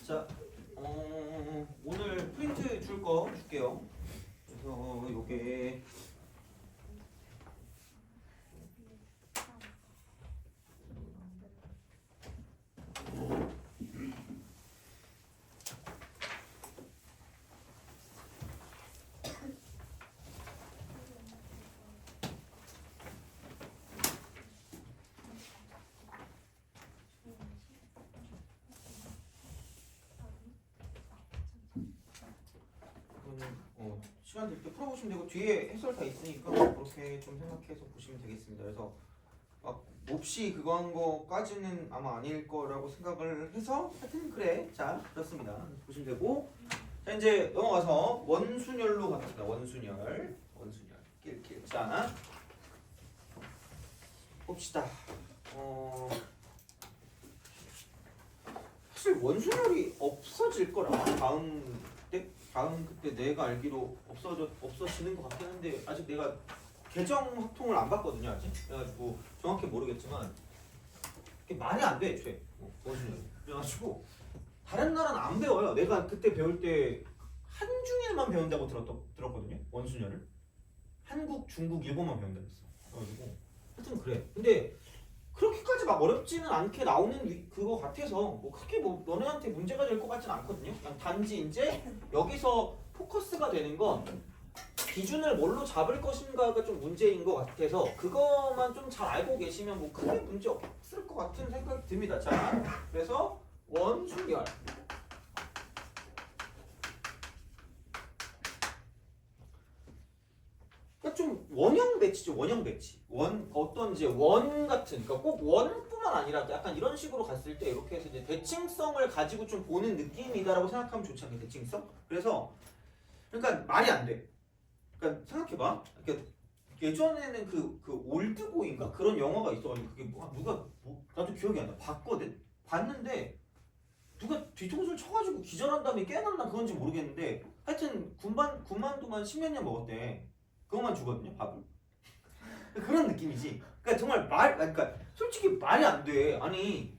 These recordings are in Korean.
자, 오늘 프린트 줄 거 줄게요. 그래서 요게 시간 될 때 풀어보시면 되고 뒤에 해설 다 있으니까 그렇게 좀 생각해서 보시면 되겠습니다. 그래서 막 몹시 그거 한 거까지는 아마 아닐 거라고 생각을 해서 하여튼 그래. 자, 그렇습니다. 보시면 되고 자 이제 넘어가서 원순열로 갑시다. 원순열 낄. 자, 봅시다. 사실 원순열이 없어질 거라 다음 그때 내가 알기로 없어지는 것 같긴 한데 아직 내가 개정 합통을 안 봤거든요 아직. 그래가지고 정확히 모르겠지만 이게 말이 안 돼 애초에 원순열. 그래가지고 다른 나라는 안 배워요. 내가 그때 배울 때 한중일만 배운다고 들었거든요 원순열을. 한국, 중국, 일본만 배운다고 했어. 그래가지고 하여튼 그래. 근데 그렇게까지 막 어렵지는 않게 나오는 그거 같아서 뭐 크게 뭐 너네한테 문제가 될 것 같지는 않거든요. 그냥 단지 이제 여기서 포커스가 되는 건 기준을 뭘로 잡을 것인가가 좀 문제인 것 같아서 그것만 좀 잘 알고 계시면 뭐 크게 문제 없을 것 같은 생각이 듭니다. 자, 그래서 원순열. 좀 원형 배치죠. 원형 배치. 어떤 이제 원 같은, 그러니까 꼭 원뿐만 아니라 약간 이런 식으로 갔을 때 이렇게 해서 이제 대칭성을 가지고 좀 보는 느낌이다라고 생각하면 좋지 않게 대칭성? 그래서 그러니까 말이 안 돼. 그러니까 생각해봐. 그러니까 예전에는 그 올드보이인가 그런 영화가 있어가지고 그게 누가 나도 기억이 안 나. 봤는데 누가 뒤통수를 쳐가지고 기절한 다음에 깨어났나 그건지 모르겠는데 하여튼 군만두만 10몇 년 먹었대. 그것만 주거든요, 밥을. 그런 느낌이지. 그러니까 정말 그러니까 솔직히 말이 안 돼. 아니,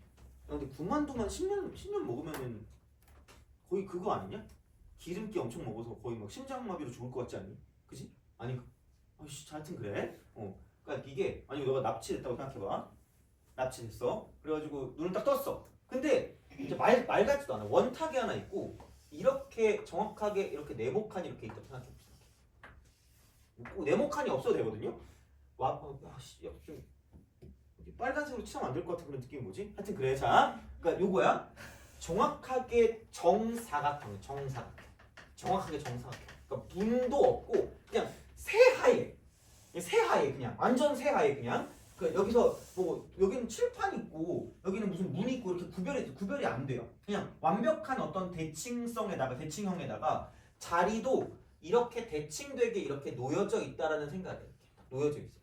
근데 군만두만 10년 먹으면은 거의 그거 아니냐? 기름기 엄청 먹어서 거의 막 심장마비로 죽을 것 같지 않니? 그지? 아니, 하여튼 그래. 그러니까 이게 아니 너가 납치됐다고 생각해봐. 납치됐어. 그래가지고 눈을 딱 떴어. 근데 이제 말 같지도 않아. 원탁이 하나 있고 이렇게 정확하게 이렇게 네모칸이 이렇게 있다고 생각해보세요. 네모칸이 없어도 되거든요. 좀 빨간색으로 칠하면 안 될 것 같은 그런 느낌이 뭐지? 하여튼 그래. 자, 그러니까 요거야. 정확하게 정사각형. 정확하게 정사각형. 그러니까 문도 없고 그냥 새하얘 그냥 완전 새하얘 그냥. 그 여기서 뭐 여기는 칠판 있고 여기는 무슨 문 있고 이렇게 구별이 안 돼요. 그냥 완벽한 어떤 대칭형에다가 자리도 이렇게 대칭되게 이렇게 놓여져 있다라는 생각이에요. 놓여져 있어.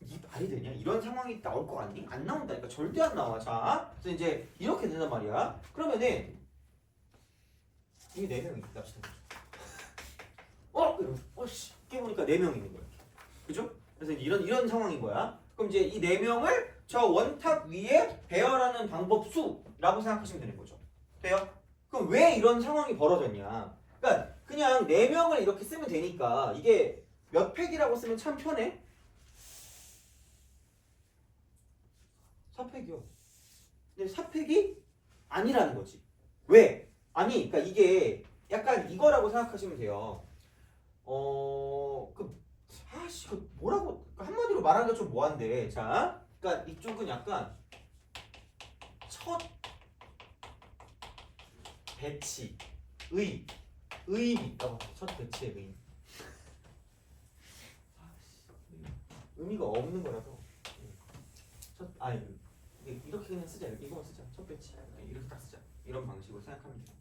이 말이 되냐? 이런 상황이 나올 거 같니? 안 나온다니까. 절대 안 나와. 자, 그래서 이제 이렇게 된단 말이야. 그러면은 이게 4명이 납치된 거죠. 깨보니까 4명이 있는 거야. 그죠? 그래서 이런 상황인 거야. 그럼 이제 이 4명을 저 원탁 위에 배열하는 방법 수라고 생각하시면 되는 거죠. 돼요? 그럼 왜 이런 상황이 벌어졌냐? 그러니까 그냥 4명을 이렇게 쓰면 되니까 이게 몇 팩이라고 쓰면 참 편해? 4팩이요. 근데 4팩이 아니라는 거지. 왜? 아니, 그러니까 이게 약간 이거라고 생각하시면 돼요. 뭐라고 한마디로 말하기가 좀 뭐한데. 자, 그러니까 이쪽은 약간 첫 배치 의미라고 하죠. 첫 배치의 의미. 의미가 없는 거라서 이렇게 그냥 쓰자. 이거만 쓰자. 첫 배치 이렇게 딱 쓰자. 이런 방식으로 생각하면 돼요.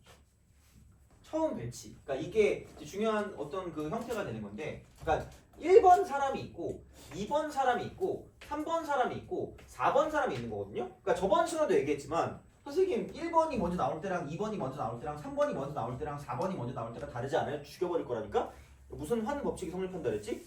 처음 배치. 그러니까 이게 중요한 어떤 그 형태가 되는 건데, 그러니까 1번 사람이 있고 2번 사람이 있고 3번 사람이 있고 4번 사람이 있는 거거든요. 그러니까 저번 시간에도 얘기했지만 선생님 1번이 먼저 나올 때랑 2번이 먼저 나올 때랑 3번이 먼저 나올 때랑 4번이 먼저 나올 때가 다르지 않아요? 죽여버릴 거라니까? 무슨 환 법칙이 성립한다 그랬지?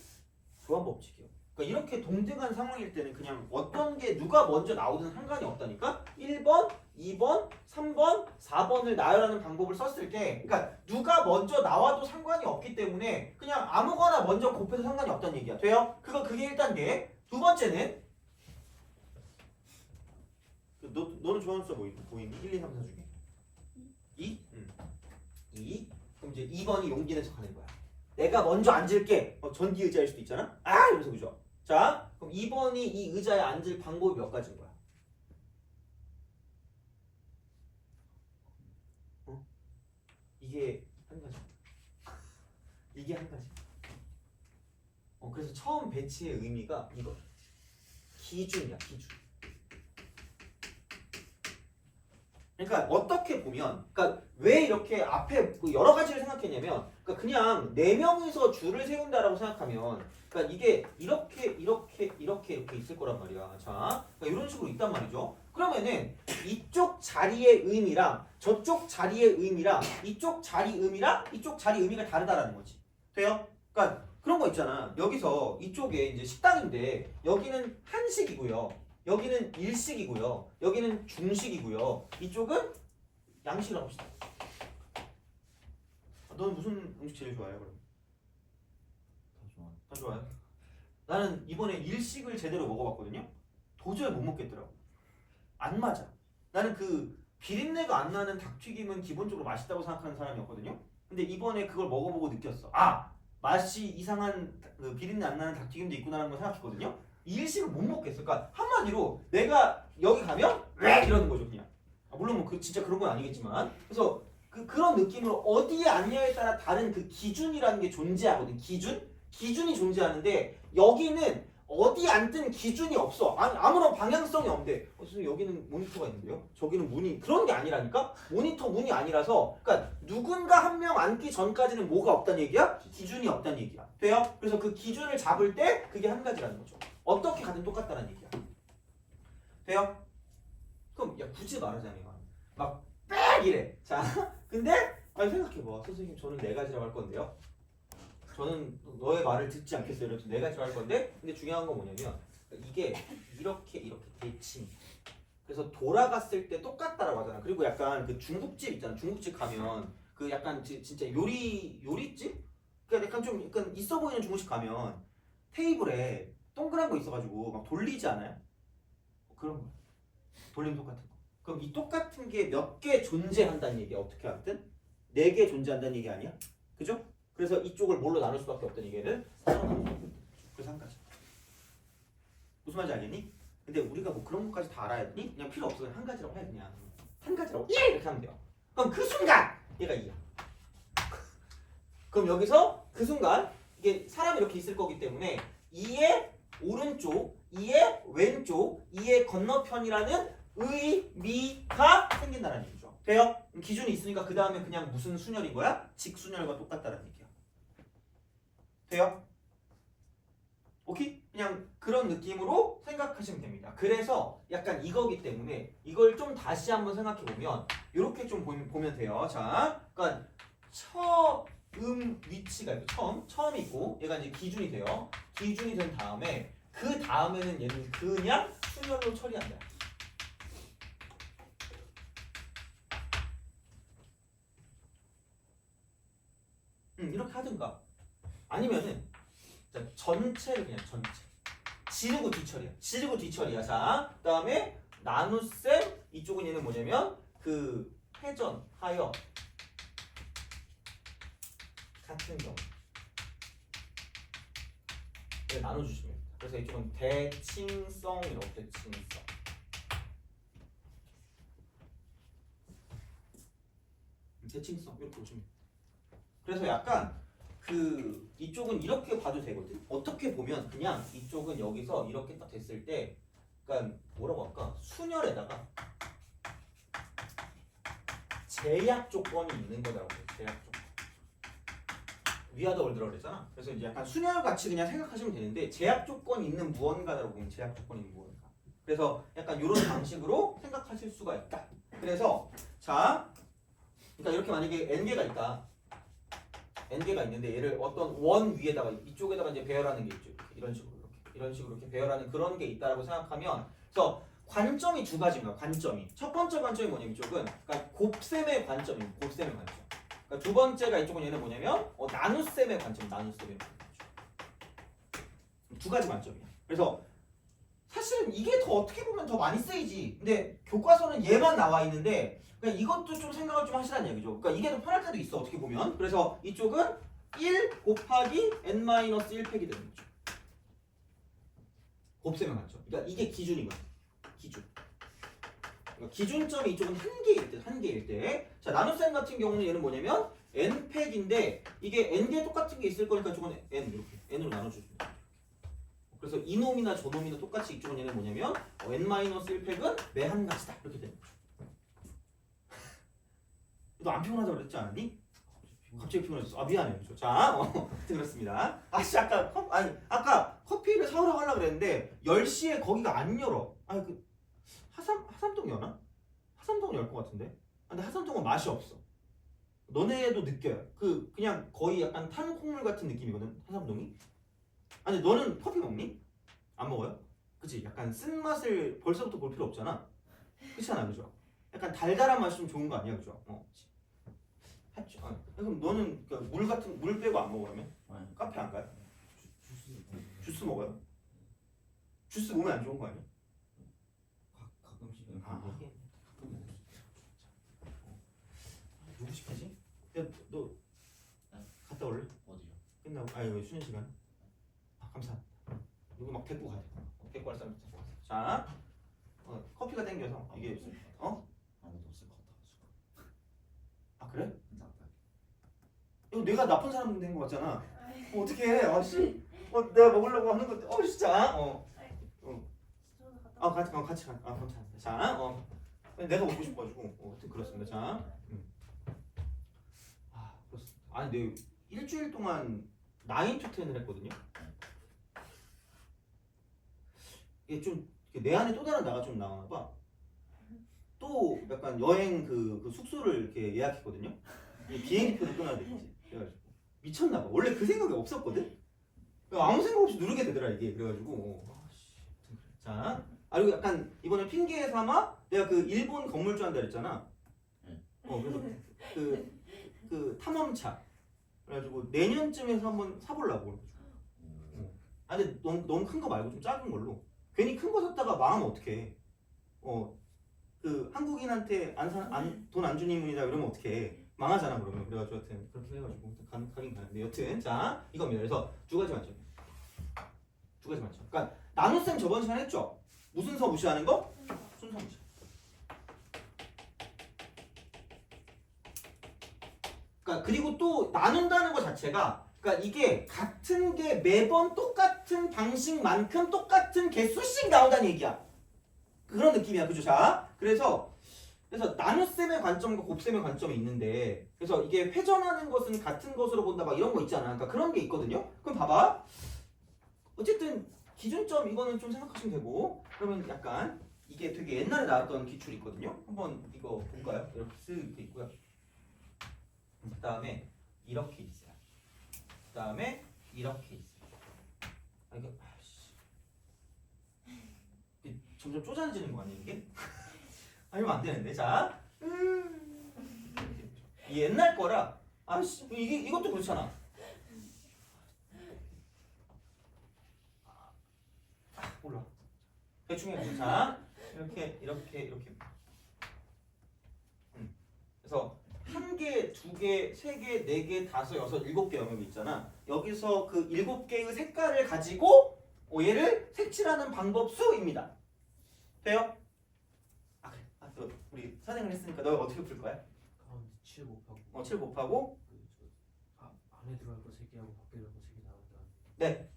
교환 법칙이요. 그러니까 이렇게 동등한 상황일 때는 그냥 어떤 게 누가 먼저 나오든 상관이 없다니까. 1번, 2번, 3번, 4번을 나열하는 방법을 썼을 때 그러니까 누가 먼저 나와도 상관이 없기 때문에 그냥 아무거나 먼저 곱해도 상관이 없다는 얘기야. 돼요? 그게 1단계. 두 번째는 너는 좋아하는 숫자 보이니? 1, 2, 3, 4 중에 2? 2. 그럼 이제 2번이 용기 내서 가는 거야. 내가 먼저 앉을게. 전기 의자일 수도 있잖아. 아! 이러면서 그죠? 자, 그럼 2번이 이 의자에 앉을 방법이 몇 가지인 거야? 이게 한 가지. 이게 한 가지. 그래서 처음 배치의 의미가 이거. 기준이야, 기준. 그러니까 어떻게 보면, 그러니까 왜 이렇게 앞에 여러 가지를 생각했냐면, 그러니까 그냥 4명이서 줄을 세운다라고 생각하면, 그러니까 이게 이렇게 있을 거란 말이야. 자, 그러니까 이런 식으로 있단 말이죠. 그러면은 이쪽 자리의 의미랑 저쪽 자리의 의미랑 이쪽 자리 의미랑 이쪽 자리 의미가 다르다라는 거지. 돼요? 그러니까 그런 거 있잖아. 여기서 이쪽에 이제 식당인데 여기는 한식이고요. 여기는 일식이고요. 여기는 중식이고요. 이쪽은 양식을 합시다. 너는 무슨 음식 제일 좋아해 그럼? 다 좋아요. 나는 이번에 일식을 제대로 먹어봤거든요. 도저히 못 먹겠더라고. 안 맞아. 나는 그 비린내가 안 나는 닭튀김은 기본적으로 맛있다고 생각하는 사람이었거든요. 근데 이번에 그걸 먹어보고 느꼈어. 아, 맛이 이상한 그 비린내 안 나는 닭튀김도 있구나라는 걸 생각했거든요. 이 일식을 못 먹겠어. 그러니까 한마디로 내가 여기 가면 왜 이러는 거죠 그냥. 물론 뭐 진짜 그런 건 아니겠지만. 그래서 그런 느낌으로 어디에 앉냐에 따라 다른 그 기준이라는 게 존재하거든. 기준이 존재하는데 여기는 어디 앉든 기준이 없어. 아니 아무런 방향성이 없는데 선생님 여기는 모니터가 있는데요? 저기는 문이 그런 게 아니라니까? 모니터 문이 아니라서 그러니까 누군가 한 명 앉기 전까지는 뭐가 없다는 얘기야? 기준이 없다는 얘기야. 돼요? 그래서 그 기준을 잡을 때 그게 한 가지라는 거죠. 어떻게 가든 똑같다는 얘기야. 돼요? 그럼 야 굳이 말하자면 막 빽 이래. 자 근데 아니 생각해봐. 선생님 저는 4가지라고 할 건데요. 저는 너의 말을 듣지 않겠어요. 이러면서 4가지로 할 건데 근데 중요한 건 뭐냐면 이게 이렇게 대칭. 그래서 돌아갔을 때 똑같다라고 하잖아. 그리고 약간 그 중국집 있잖아. 중국집 가면 그 약간 진짜 요리집? 그러니까 약간 좀 약간 있어 보이는 중국집 가면 테이블에 동그란 거 있어가지고 막 돌리지 않아요? 그런 거. 돌림속 같은 거. 그럼 이 똑같은 게 몇 개 존재한다는 얘기야. 어떻게 하든 4개 존재한다는 얘기 아니야? 그죠? 그래서 이쪽을 뭘로 나눌 수밖에 없다는 얘기를 그래서 한 가지. 무슨 말인지 알겠니? 근데 우리가 뭐 그런 것까지 다 알아야 되니? 그냥 필요 없어. 그냥 한 가지라고 해 그냥. 한 가지라고 이렇게 하면 돼요. 그럼 그 순간 얘가 2야. 그럼 여기서 그 순간 이게 사람이 이렇게 있을 거기 때문에 2의 오른쪽, 2의 왼쪽, 2의 건너편이라는 의미가 생긴다는 얘기죠. 돼요? 기준이 있으니까 그 다음에 그냥 무슨 순열인 거야? 직순열과 똑같다는 얘기야. 돼요? 오케이? 그냥 그런 느낌으로 생각하시면 됩니다. 그래서 약간 이거기 때문에 이걸 좀 다시 한번 생각해 보면 이렇게 좀 보면 돼요. 자, 그러니까 위치가 있고 처음이 있고 얘가 이제 기준이 돼요. 기준이 된 다음에 그 다음에는 얘는 그냥 순열로 처리한다. 이렇게 하든가 아니면은 자, 전체를 그냥 전체 지르고 뒤처리야. 자, 그 다음에 나눗셈 이쪽은 얘는 뭐냐면 그 회전 하여 같은 경우 나눠주시면 됩니다. 그래서 이쪽은 대칭성이라고 대칭성. 대칭성 이렇게 보시면 됩니다. 그래서 약간 그 이쪽은 이렇게 봐도 되거든. 어떻게 보면 그냥 이쪽은 여기서 이렇게 딱 됐을 때 그러니까 뭐라고 할까? 순열에다가 제약 조건이 있는 거라고 해요. 제약 조건. 위아더 월드라고 그랬잖아. 그래서 이제 약간 순열 같이 그냥 생각하시면 되는데 제약 조건이 있는 무언가라고 보면 제약 조건이 있는 무언가. 그래서 약간 이런 방식으로 생각하실 수가 있다. 그래서 자, 그러니까 이렇게 만약에 n개가 있다. n개가 있는데 얘를 어떤 원 위에다가 이쪽에다가 이제 배열하는 게 있죠. 이런 식으로 이렇게. 이런 식으로 이렇게 배열하는 그런 게 있다라고 생각하면 그래서 관점이 두 가지입니다. 관점이 첫 번째 관점이 뭐냐면 이쪽은 그러니까 곱셈의 관점입니다. 곱셈의 관점. 그러니까 두 번째가 이쪽은 얘는 뭐냐면 나눗셈의 관점, 나눗셈의 관점. 두 가지 관점이야. 그래서 사실은 이게 더 어떻게 보면 더 많이 쓰이지. 근데 교과서는 얘만 나와 있는데 그러니까 이것도 좀 생각을 좀 하시라는 얘기죠. 그러니까 이게 더 편할 때도 있어 어떻게 보면. 그래서 이쪽은 1 곱하기 n-1팩이 되는 거죠. 곱셈의 관점. 그러니까 이게 기준이거든. 기준. 그러니까 기준점이 이쪽은 한 개일 때, 한 개일 때. 자, 나눗셈 같은 경우는 얘는 뭐냐면 n팩인데 이게 n개 똑같은 게 있을 거니까 이쪽은 n 이렇게 n으로 나눠줍니다. 그래서 이놈이나 저놈이나 똑같이 이쪽은 얘는 뭐냐면 n-1팩은 매 한 가지다 이렇게 되는 거죠. 너 안 피곤하다고 그랬지 않았니? 갑자기 피곤해졌어. 아 미안해. 그렇죠. 자, 그렇습니다. 아씨 아까 커피를 사오라고 하려고 그랬는데 10시에 거기가 안 열어. 아니 그 하삼동 여나? 하삼동은 열 것 같은데. 근데 하삼동은 맛이 없어. 너네도 느껴요. 그냥 거의 약간 탄 콩물 같은 느낌이거든. 하삼동이. 아니 너는 커피 먹니? 안 먹어요? 그치? 약간 쓴맛을 벌써부터 볼 필요 없잖아. 그렇잖아, 그죠? 약간 달달한 맛이 좀 좋은 거 아니야, 그죠? 그럼 너는 물 같은 물 빼고 안 먹어 그러면? 카페 안 가요? 주스 먹어요? 주스 몸에 안 좋은 거 아니야? 가끔씩은 누구 시키지? 야, 너 갔다 올래? 어디요? 끝나고 아니 쉬는 시간. 감사합니다. 누구 막 데리고 가야 돼. 데리고 갈 사람 데리고 가세요. 자, 커피가 땡겨서 이게 아무도 없을 것 같아가지고. 아 그래? 납작. 이거 내가 나쁜 사람 된 거 같잖아. 어떡해? 아씨. 내가 먹으려고 하는 건데. 진짜. 같이 가. 괜찮습니다. 자, 내가 먹고 싶어가지고. 그렇습니다. 자, 그렇습니다. 아니, 내가 일주일 동안 9 to 10을 했거든요. 이게 좀 내 안에 또 다른 나가 좀 나오나 봐. 또 약간 여행 그 숙소를 이렇게 예약했거든요. 비행기표도 끊어야 되겠지. 그래가지고 미쳤나 봐. 원래 그 생각이 없었거든. 아무 생각 없이 누르게 되더라 이게. 그래가지고 자, 그리고 약간 이번에 핑계 삼아 내가 그 일본 건물주 한다 그랬잖아. 그래서 그 탐험차. 그래가지고 내년쯤에서 한번 사보려고. 근데 너무 큰 거 말고 좀 작은 걸로. 괜히 큰 거 샀다가 망하면 어떡해. 그 한국인한테 돈 안 주는 분이다 이러면 어떡해. 망하잖아 그러면. 그래가지고 여튼 그렇게 해가지고 가긴 가는데 여튼 자 이겁니다. 그래서 두 가지 만점. 그러니까 나눗셈 저번 시간에 했죠. 무슨 서 무시하는 거? 순서 무시. 그러니까 그리고 또 나눈다는 거 자체가 그러니까 이게 같은 게 매번 똑같은 방식만큼 똑같은 개수씩 나온다는 얘기야. 그런 느낌이야, 그죠? 자, 그래서 나눗셈의 관점과 곱셈의 관점이 있는데, 그래서 이게 회전하는 것은 같은 것으로 본다, 막 이런 거 있잖아. 그러니까 그런 게 있거든요. 그럼 봐봐. 어쨌든 기준점 이거는 좀 생각하시면 되고, 그러면 약간 이게 되게 옛날에 나왔던 기출이 있거든요. 한번 이거 볼까요? 이렇게 쓱 있고요. 그 다음에 이렇게 있어요. 그 다음에 이렇게 있어요. 이게 점점 쪼잔해지는 거 아니야 이게? 아니면 안 되는데. 자, 이 옛날 거라. 이것도 그렇잖아. 몰라. 대충 해. 자, 이렇게. 그래서 1개, 2개, 3개, 4개, 5, 6, 7개 영역이 있잖아. 여기서 그 7개의 색깔을 가지고 얘를 색칠하는 방법수입니다. 돼요? 그래. 또 우리 선생님 했으니까 너 어떻게 풀 거야? 가운데 7 곱하고 7 곱하고 안에 들어갈 거 3개하고 밖에 들어갈 거 3개 나온다. 네.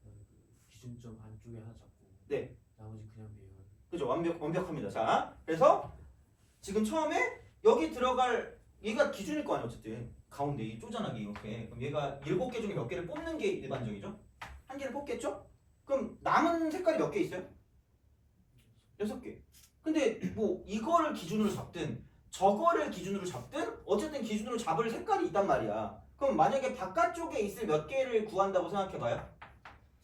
그다음에 그 기준점 안쪽에 하나 잡고 네. 나머지 그냥 배열. 그죠? 완벽합니다. 자, 그래서 지금 처음에 여기 들어갈 얘가 기준일 거 아니야 어쨌든. 가운데 이 쪼잔하게 이렇게. 그럼 얘가 7개 중에 몇 개를 뽑는 게 일반적이죠? 한 개를 뽑겠죠? 그럼 남은 색깔이 몇 개 있어요? 6개. 근데 뭐 이거를 기준으로 잡든 저거를 기준으로 잡든 어쨌든 기준으로 잡을 색깔이 있단 말이야. 그럼 만약에 바깥쪽에 있을 몇 개를 구한다고 생각해봐요.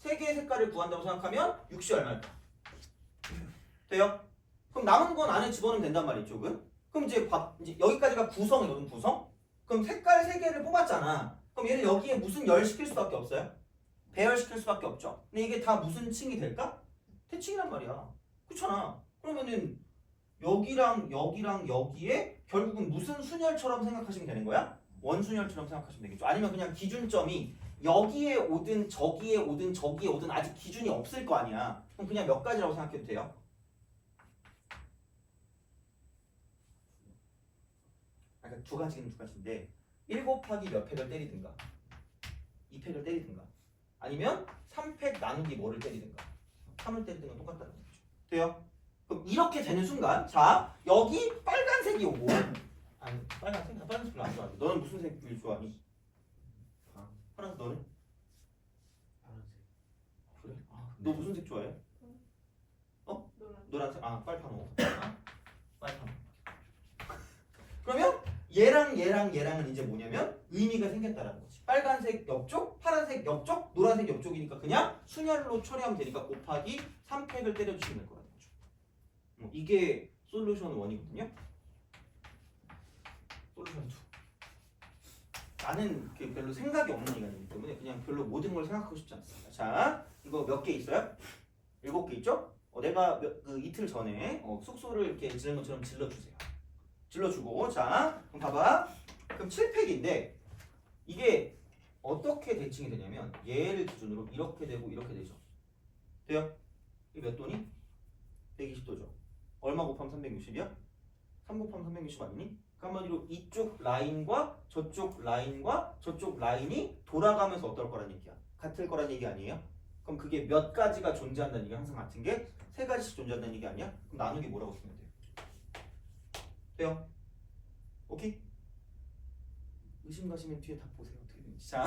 세 개의 색깔을 구한다고 생각하면 6이 얼마일까? 돼요? 그럼 남은 건 안에 집어넣으면 된단 말이에요, 이쪽은. 그럼 이제 여기까지가 구성이거든, 구성. 그럼 색깔 세 개를 뽑았잖아. 그럼 얘를 여기에 무슨 열 시킬 수밖에 없어요? 배열시킬 수밖에 없죠. 근데 이게 다 무슨 층이 될까? 대칭이란 말이야. 그렇잖아. 그러면은 여기랑 여기랑 여기에 결국은 무슨 순열처럼 생각하시면 되는 거야? 원순열처럼 생각하시면 되겠죠. 아니면 그냥 기준점이 여기에 오든 저기에 오든 저기에 오든 아직 기준이 없을 거 아니야. 그럼 그냥 몇 가지라고 생각해도 돼요? 그러니까 두 가지는 두 가지인데 1 곱하기 몇 팩을 때리든가 2팩을 때리든가 아니면 3팩 나누기 뭐를 때리든가 3을 때리든가 똑같다는 거죠. 돼요? 그럼 이렇게 되는 순간 자 여기 빨간색이 오고 아니 빨간색? 나 빨간색 별로 안 좋아하지. 너는 무슨 색을 좋아하니? 파란색. 너는? 파란색. 그래? 너 무슨 색 좋아해? 노란색? 아 빨판호. 빨판호. 그러면 얘랑은 이제 뭐냐면 의미가 생겼다라는 거지. 빨간색 옆쪽, 파란색 옆쪽, 노란색 옆쪽이니까 그냥 순열로 처리하면 되니까 곱하기 3팩을 때려주시면 될 거라는 거죠. 이게 솔루션 1이거든요. 솔루션 2. 나는 별로 생각이 없는 인간이기 때문에 그냥 별로 모든 걸 생각하고 싶지 않습니다. 자, 이거 몇 개 있어요? 7개 있죠? 내가 이틀 전에 숙소를 이렇게 지는 것처럼 질러주세요. 질러주고 자, 그럼 봐봐. 그럼 7팩인데 이게 어떻게 대칭이 되냐면 얘를 기준으로 이렇게 되고 이렇게 되죠. 돼요? 이게 몇 도니? 120도죠. 얼마 곱하면 360이야? 3 곱하면 360 아니니? 그 한마디로 이쪽 라인과 저쪽 라인이 돌아가면서 어떨 거란 얘기야? 같을 거란 얘기 아니에요? 그럼 그게 몇 가지가 존재한다는 얘기 항상 같은 게 3가지씩 존재한다는 얘기 아니야? 그럼 나누기 뭐라고 쓰면 돼요? 돼요? 오케이? 의심 가시면 뒤에 답 보세요. 어떻게 되는지. 자,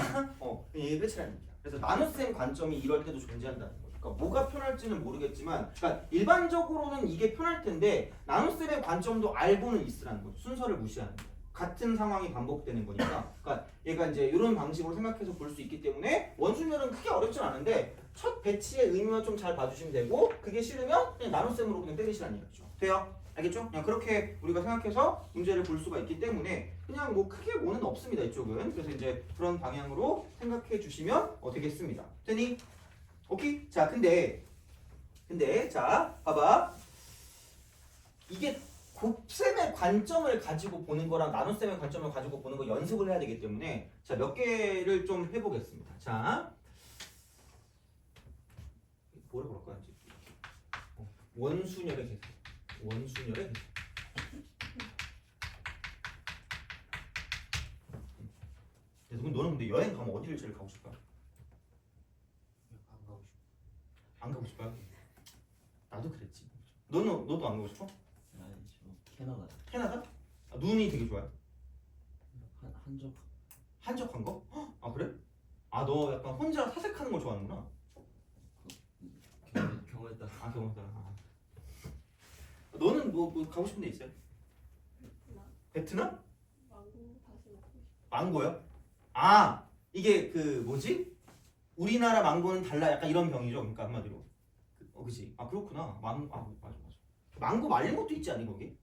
얘 끝이라는 얘기야. 그래서 나눗셈 관점이 이럴 때도 존재한다는 거죠. 그러니까 뭐가 편할지는 모르겠지만, 그러니까 일반적으로는 이게 편할 텐데 나눗셈의 관점도 알고는 있으라는 거죠. 순서를 무시하는 거. 같은 상황이 반복되는 거니까. 그러니까 얘가 이제 이런 방식으로 생각해서 볼 수 있기 때문에 원순열은 크게 어렵진 않은데 첫 배치의 의미만 좀 잘 봐주시면 되고 그게 싫으면 그냥 나눗셈으로 그냥 때리시라는 얘기죠. 돼요? 알겠죠? 그냥 그렇게 우리가 생각해서 문제를 볼 수가 있기 때문에 그냥 뭐 크게 뭐는 없습니다. 이쪽은. 그래서 이제 그런 방향으로 생각해 주시면 되겠습니다. 되니? 오케이? 자, 근데 자, 봐봐. 이게 곱셈의 관점을 가지고 보는 거랑 나눗셈의 관점을 가지고 보는 거 연습을 해야 되기 때문에 자, 몇 개를 좀 해보겠습니다. 자, 뭐라 그럴까요? 원순열의 개수. 원순열의 개수. 그래서 너는 근데 여행 가면 어디를 제일 가고 싶어? 안 가고 싶어. 안 가고 싶어요? 나도 그랬지. 너도 안 가고 싶어? 아니 저 캐나다. 캐나다? 눈이 되게 좋아요. 한적 한적한 거? 헉, 아 그래? 아 너 약간 혼자 사색하는 걸 좋아하는구나. 경험에 따라 아 경험다. 너는 뭐 가고 싶은 데 있어요? 베트남? 망고 다시 먹고 싶어. 망고요? 아 이게 그 뭐지? 우리나라 망고는 달라 약간 이런 병이죠. 그러니까 한마디로. 그지? 아 그렇구나. 맞아. 망고 말린 것도 있지 않니 거기?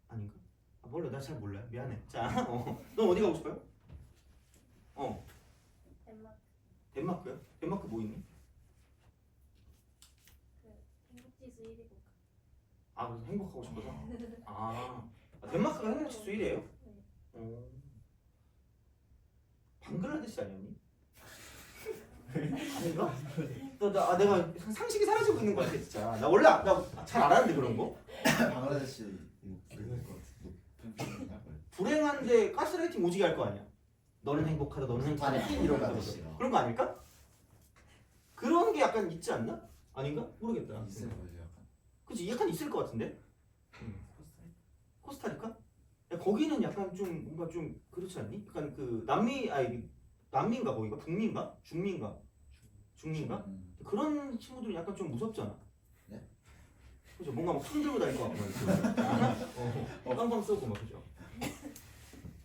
아닌가? 아 몰라 나 잘 몰라요. 미안해. 자, 넌 어디 가고 싶어요? 덴마크 덴마크요? 덴마크 뭐 있니? 행복지수 1위 국가. 아 그래서 행복하고 싶어서? 아 덴마크가 행복지수 1위에요? 네. 방글라데시 아니었니? 아닌가? 내가 상식이 사라지고 있는 것 같아 진짜. 나 원래 나 잘 알았는데 그런 거. 방글라데시 이거 불행할 것 같아. 불행한데 가스라이팅 오지게 할 거 아니야. 너는 행복하다, 너는 행복하다 이런 거. 그런 거 아닐까? 그런 게 약간 있지 않나? 아닌가? 모르겠다. 있을 거예요 약간. 그치 약간 있을 것 같은데. 코스타리카? 야, 거기는 약간 좀 뭔가 좀 그렇지 않니? 약간 그 남미인가 거기가 북미인가 중미인가 그런 친구들은 약간 좀 무섭잖아. 네? 그죠? 뭔가 막 손 들고 다닐 것 같고 빵빵 쏘고 막 그죠?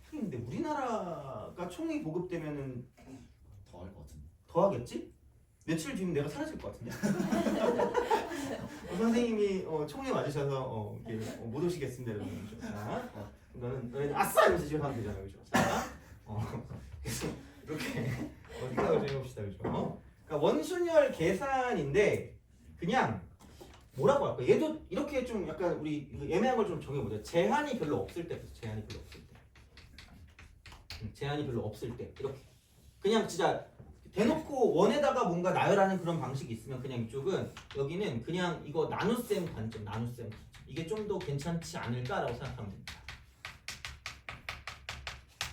근데 우리나라가 총이 보급되면은 더 할 것 같은데. 더 하겠지? 며칠 뒤면 내가 사라질 것 같은데. 선생님이 총에 맞으셔서 이렇게, 못 오시겠습니다 이러면 좀. 자, 너는 아싸 이러면서 집에 가면 되잖아요, 그죠? 자, 그래서 이렇게 생각을 좀 해봅시다, 그죠? 그러니까 원순열 계산인데 그냥 뭐라고 할까? 얘도 이렇게 좀 약간 우리 애매한 걸 좀 정해보자. 제한이 별로 없을 때, 제한이 별로 없을 때, 제한이 별로 없을 때 이렇게 그냥 진짜 대놓고 원에다가 뭔가 나열하는 그런 방식이 있으면 그냥 이쪽은 여기는 그냥 이거 나눗셈 관점, 나눗셈 관점. 이게 좀 더 괜찮지 않을까라고 생각하면 됩니다.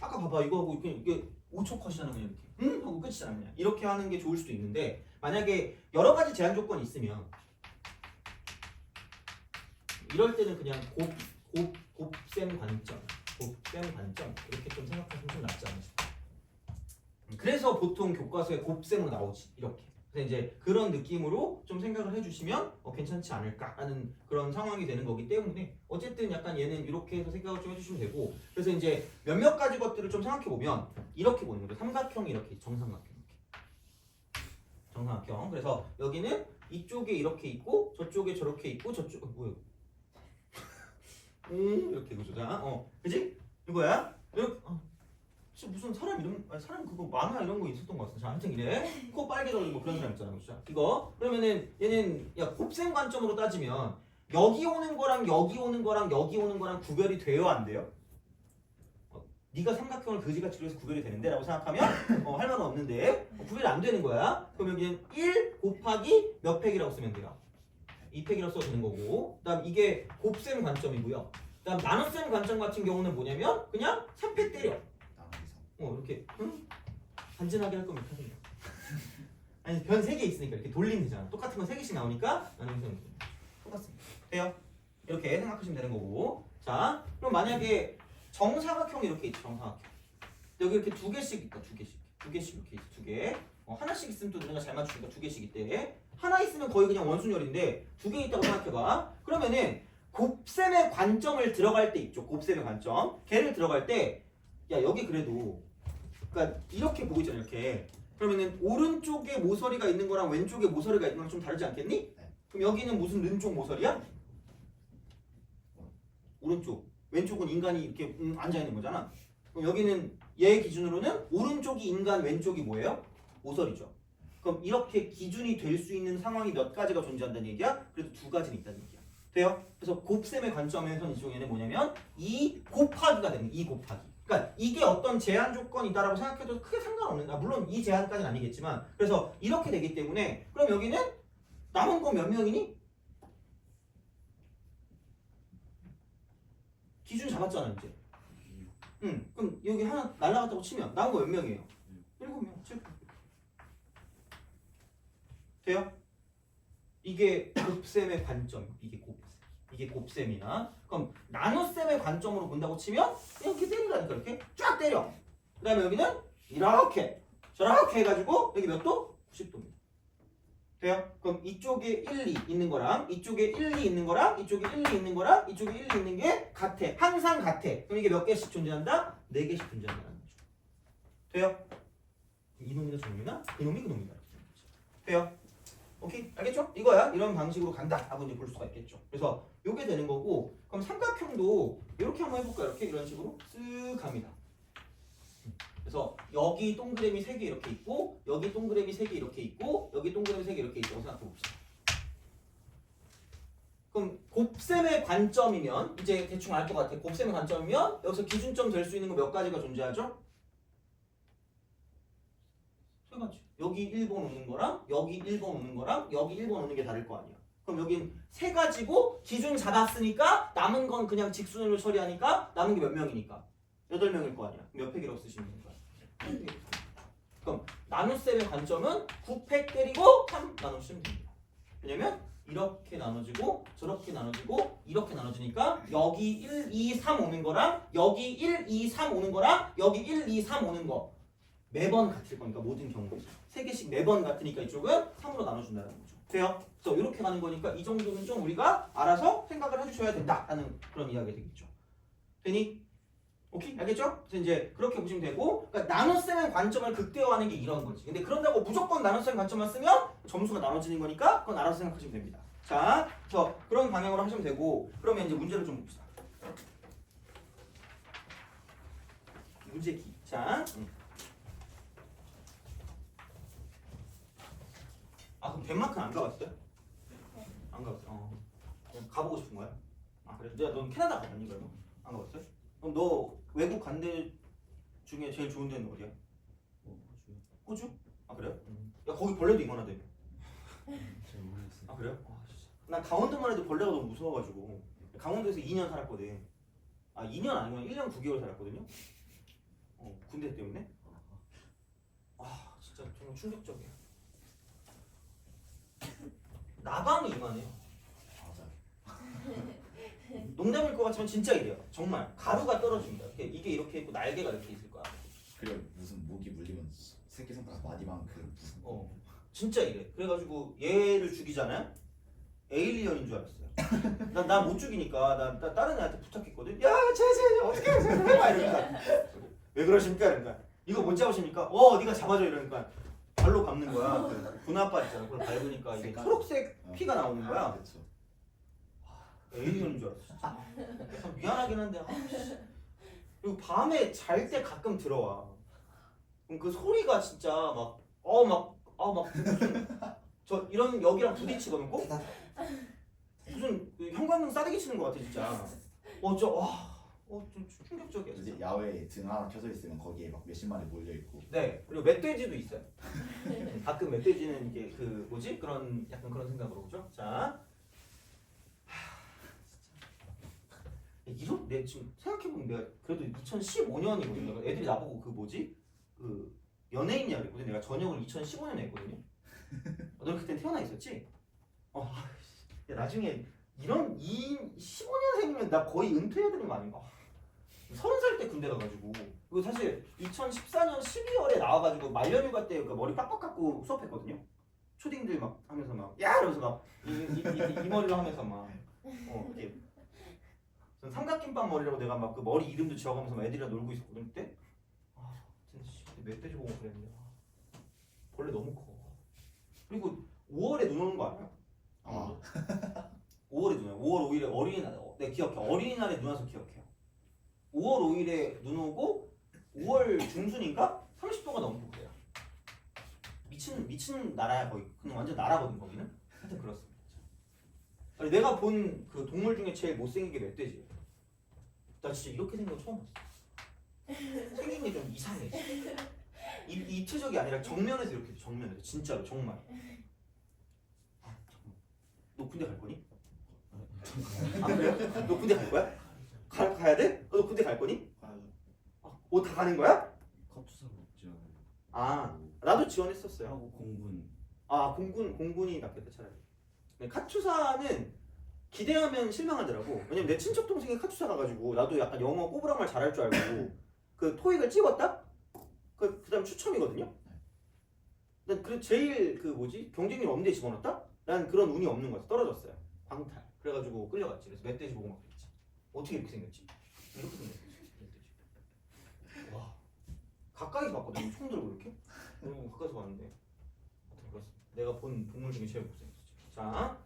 아까 봐봐 이거 하고 이게 5초 컷이잖아 그냥 이렇게 하고 끝이잖아 그냥 이렇게 하는 게 좋을 수도 있는데 만약에 여러 가지 제한 조건이 있으면 이럴 때는 그냥 곱셈 관점 이렇게 좀 생각하시면 좀 낫지 않으실까. 그래서 보통 교과서에 곱셈으로 나오지 이렇게. 그래서 이제 그런 느낌으로 좀 생각을 해주시면 괜찮지 않을까라는 그런 상황이 되는 거기 때문에 어쨌든 약간 얘는 이렇게 해서 생각을 좀 해주시면 되고 그래서 이제 몇몇 가지 것들을 좀 생각해 보면 이렇게 보는 거죠. 삼각형이 이렇게 정삼각형 이렇게. 정삼각형. 그래서 여기는 이쪽에 이렇게 있고 저쪽에 저렇게 있고 저쪽 뭐야? 이렇게 그죠? 자, 그지? 이거야. 이렇게. 진짜 무슨 사람 이름 사람 그거 만화 이런 거 있었던 것 같아. 자, 하여튼 이래. 코 빨개져가지고 뭐 그런 사람 있잖아, 그죠? 이거 그러면은 얘는 야 곱셈 관점으로 따지면 여기 오는 거랑 여기 오는 거랑 여기 오는 거랑 구별이 돼요, 안 돼요? 네가 삼각형을 그지같이 그려서 구별이 되는데라고 생각하면 할 말은 없는데 구별이 안 되는 거야. 그러면 그냥 1 곱하기 몇 팩이라고 쓰면 돼요. 2팩이라고 써도 되는 거고 그다음 이게 곱셈 관점이고요. 그다음 나눗셈 관점 같은 경우는 뭐냐면 그냥 3팩 때려. 이렇게 간지나게 할 거면 하세요. 아니 변 3개 있으니까 이렇게 돌리면 되잖아. 똑같은 건 3개씩 나오니까 나누면 똑같습니다. 돼요? 이렇게 생각하시면 되는 거고 자 그럼 만약에 정사각형이 이렇게 있죠. 정사각형 여기 이렇게 2개씩 있다. 2개씩 이렇게 있어. 2개 하나씩 있으면 또 누나가 잘 맞추니까 2개씩 있대. 하나 있으면 거의 그냥 원순열인데 2개 있다고 생각해봐. 그러면은 곱셈의 관점을 들어갈 때 있죠. 곱셈의 관점 걔를 들어갈 때 야 여기 그래도 그러니까 이렇게 보고 있잖아 이렇게. 그러면은 오른쪽에 모서리가 있는 거랑 왼쪽에 모서리가 있는 거랑 좀 다르지 않겠니? 네. 그럼 여기는 무슨 른쪽 모서리야? 오른쪽. 왼쪽은 인간이 이렇게 앉아 있는 거잖아. 그럼 여기는 얘 기준으로는 오른쪽이 인간, 왼쪽이 뭐예요? 모서리죠. 그럼 이렇게 기준이 될 수 있는 상황이 몇 가지가 존재한다는 얘기야? 그래도 2가지는 있다는 얘기야. 돼요? 그래서 곱셈의 관점에서는 이쪽에는 뭐냐면 2 곱하기가 되는 2 곱하기. 그러니까 이게 어떤 제한 조건이다라고 생각해도 크게 상관없는 물론 이 제한까지는 아니겠지만 그래서 이렇게 되기 때문에 그럼 여기는 남은 거 몇 명이니? 기준 잡았잖아 이제. 그럼 여기 하나 날라갔다고 치면 남은 거 몇 명이에요? 7명, 7명. 돼요? 이게 곱셈의 관점. 이게 곱셈이나 그럼 나눗셈의 관점으로 본다고 치면 이렇게 때리라니까 이렇게 쫙 때려. 그 다음에 여기는 이렇게 저렇게 해가지고 여기 몇 도? 90도입니다. 돼요? 그럼 이쪽에 1, 2 있는 거랑 이쪽에 1, 2 있는 거랑 이쪽에 1, 2 있는 거랑 이쪽에 1, 2 있는 게 같아. 항상 같아. 그럼 이게 몇 개씩 존재한다? 4개씩 존재한다는 거죠. 돼요? 이놈이나 저놈이나 그놈이 그놈이다. 돼요? 오케이? 알겠죠? 이거야. 이런 방식으로 간다 하고 이제 볼 수가 있겠죠. 그래서 요게 되는 거고 그럼 삼각형도 이렇게 한번 해볼까요? 이렇게 이런 식으로 쓱 갑니다. 그래서 여기 동그라미 3개 이렇게 있고 여기 동그라미 3개 이렇게 있고 여기 동그라미 3개 이렇게 있다고 생각해 봅시다. 그럼 곱셈의 관점이면 이제 대충 알 것 같아. 곱셈의 관점이면 여기서 기준점 될 수 있는 거 몇 가지가 존재하죠? 3가지. 여기 1번 오는 거랑 여기 1번 오는 거랑 여기 1번 오는 게 다를 거 아니야. 그럼 여긴 3가지고 기준 잡았으니까 남은 건 그냥 직순으로 처리하니까 남은 게 몇 명이니까? 8명일 거 아니야. 몇 팩이라고 쓰시면 되는 거야? 그럼 나눗셈의 관점은 9팩 때리고 3 나누시면 됩니다. 왜냐면 이렇게 나눠지고 저렇게 나눠지고 이렇게 나눠지니까 여기 1, 2, 3 오는 거랑 여기 1, 2, 3 오는 거랑 여기 1, 2, 3 오는 거 매번 같을 거니까 모든 경우에 3개씩 매번 같으니까 이쪽은 3으로 나눠준다는 거죠. 돼요? 그래서 이렇게 가는 거니까 이 정도는 좀 우리가 알아서 생각을 해주셔야 된다라는 그런 이야기가 되겠죠. 되니? 오케이? 알겠죠? 그래서 이제 그렇게 보시면 되고, 그러니까 나눗셈의 관점을 극대화하는 게 이런 거지. 근데 그런다고 무조건 나눗셈 관점만 쓰면 점수가 나눠지는 거니까 그건 알아서 생각하시면 됩니다. 자, 그래서 그런 방향으로 하시면 되고, 그러면 이제 문제를 좀 봅시다. 문제기. 자, 아 그럼 덴마크는 안 가봤어요? 안 가봤어. 그냥 가보고 싶은 거야? 아 그래? 넌 캐나다 가봤니 그러면? 안 가봤어요? 그럼 너 외국 간 데 중에 제일 좋은 데는 어디야? 호주? 호주? 아 그래요? 야 거기 벌레도 이만하대. 잘 모르겠어요. 아 그래요? 아 진짜. 난 강원도만 해도 벌레가 너무 무서워가지고 강원도에서 2년 살았거든. 아 2년 아니면 1년 9개월 살았거든요. 군대 때문에. 아 진짜 정말 충격적이야. 나방이 이만해요. 맞아요. 농담일 것 같지만 진짜 이래요. 정말 가루가 떨어집니다. 이게 이렇게 있고 날개가 이렇게 있을 거야. 그리고 무슨 모기 물리면 새끼손가락 마디만큼 무슨 진짜 이래. 그래가지고 얘를 죽이잖아요. 에일리언인 줄 알았어요. 나 못 죽이니까 나 다른 애한테 부탁했거든. 야, 쟤 어떻게 해봐 이러니까 왜 그러십니까? 이러니까 이거 못 잡으십니까? 네가 잡아줘 이러니까 발로 밟는 거야. 그 분화발 있잖아. 그걸 밟으니까 이게 색깔. 초록색 피가 나오는 거야. 그렇죠. 에일리언인 줄 알았어. 진짜. 참 미안하긴 한데. 씨. 그리고 밤에 잘 때 가끔 들어와. 그럼 그 소리가 진짜 무슨 저 이런 여기랑 부딪히거든 꼭 무슨 그 형광등 싸대기 치는 것 같아 진짜. 좀 충격적이야. 이제 진짜. 야외에 등 하나 켜져 있으면 거기에 막 몇십 마리 몰려 있고. 네. 그리고 멧돼지도 있어요. 가끔 멧돼지는 이게 그 뭐지 그런 약간 그런 생각으로 그죠? 자. 이런 내 지금 생각해보면 내가 그래도 2015년이거든요. 애들이 나보고 그 뭐지 그 연예인이야 그랬거든. 내가 전역을 2015년에 했거든요. 넌 그때 태어나 있었지? 야, 나중에 이런 15년생이면 나 거의 은퇴해야 되는 거 아닌가? 30살 때 군대 가가지고 그리고 사실 2014년 12월에 나와가지고 말년휴가 때 그 머리 빡빡 깎고 수업했거든요. 초딩들 막 하면서 막 야 이러면서 막 이 머리로 하면서 막 이렇게 삼각김밥 머리라고 내가 막 그 머리 이름도 지어가면서 막 애들이랑 놀고 있었거든 그때. 진짜 그때 멧돼지 보고 그랬는데 벌레 너무 커. 그리고 5월에 눈 오는 거 알아요? 5월에 눈 와요. 5월 5일에 어린이날 내가 기억해. 어린이날에 눈 와서 기억해요. 5월 5일에 눈 오고 5월 중순인가 30도가 넘고 그래요. 미친 나라야 거의. 그냥 완전 나라거든 거기는. 하여튼 그렇습니다. 아니, 내가 본 그 동물 중에 제일 못생긴 게 멧돼지예요. 나 진짜 이렇게 생긴 거 처음 봤어. 생긴 게 좀 이상해. 입체적이 아니라 정면에서 이렇게 정면에서 진짜로 정말. 너 군대 갈 거니? 아 그래요? 너 군대 갈 거야? 가야 돼? 너 군대 갈 거니? 다 가는 거야? 카투사가 없죠. 나도 지원했었어요. 하고 공군. 공군이 낫겠다 차라리. 카투사는 기대하면 실망하더라고. 왜냐면 내 친척 동생이 카투사 가가지고 나도 약간 영어 꼬부랑말 잘할 줄 알고 그 토익을 찍었다? 그다음 추첨이거든요. 난 그 제일 그 뭐지 경쟁률 없는 데 집어넣었다? 난 그런 운이 없는 거야. 떨어졌어요. 광탈. 그래가지고 끌려갔지. 그래서 멧돼지 보고 막 그랬지. 어떻게 이렇게 생겼지? 이렇게 생겼지. 멧돼지. 와. 가까이서 봤거든. 총 들고 이렇게. 가까이서 봤는데. 하여튼 그렇습니다. 내가 본 동물 중에 제일 못생겼었죠. 자,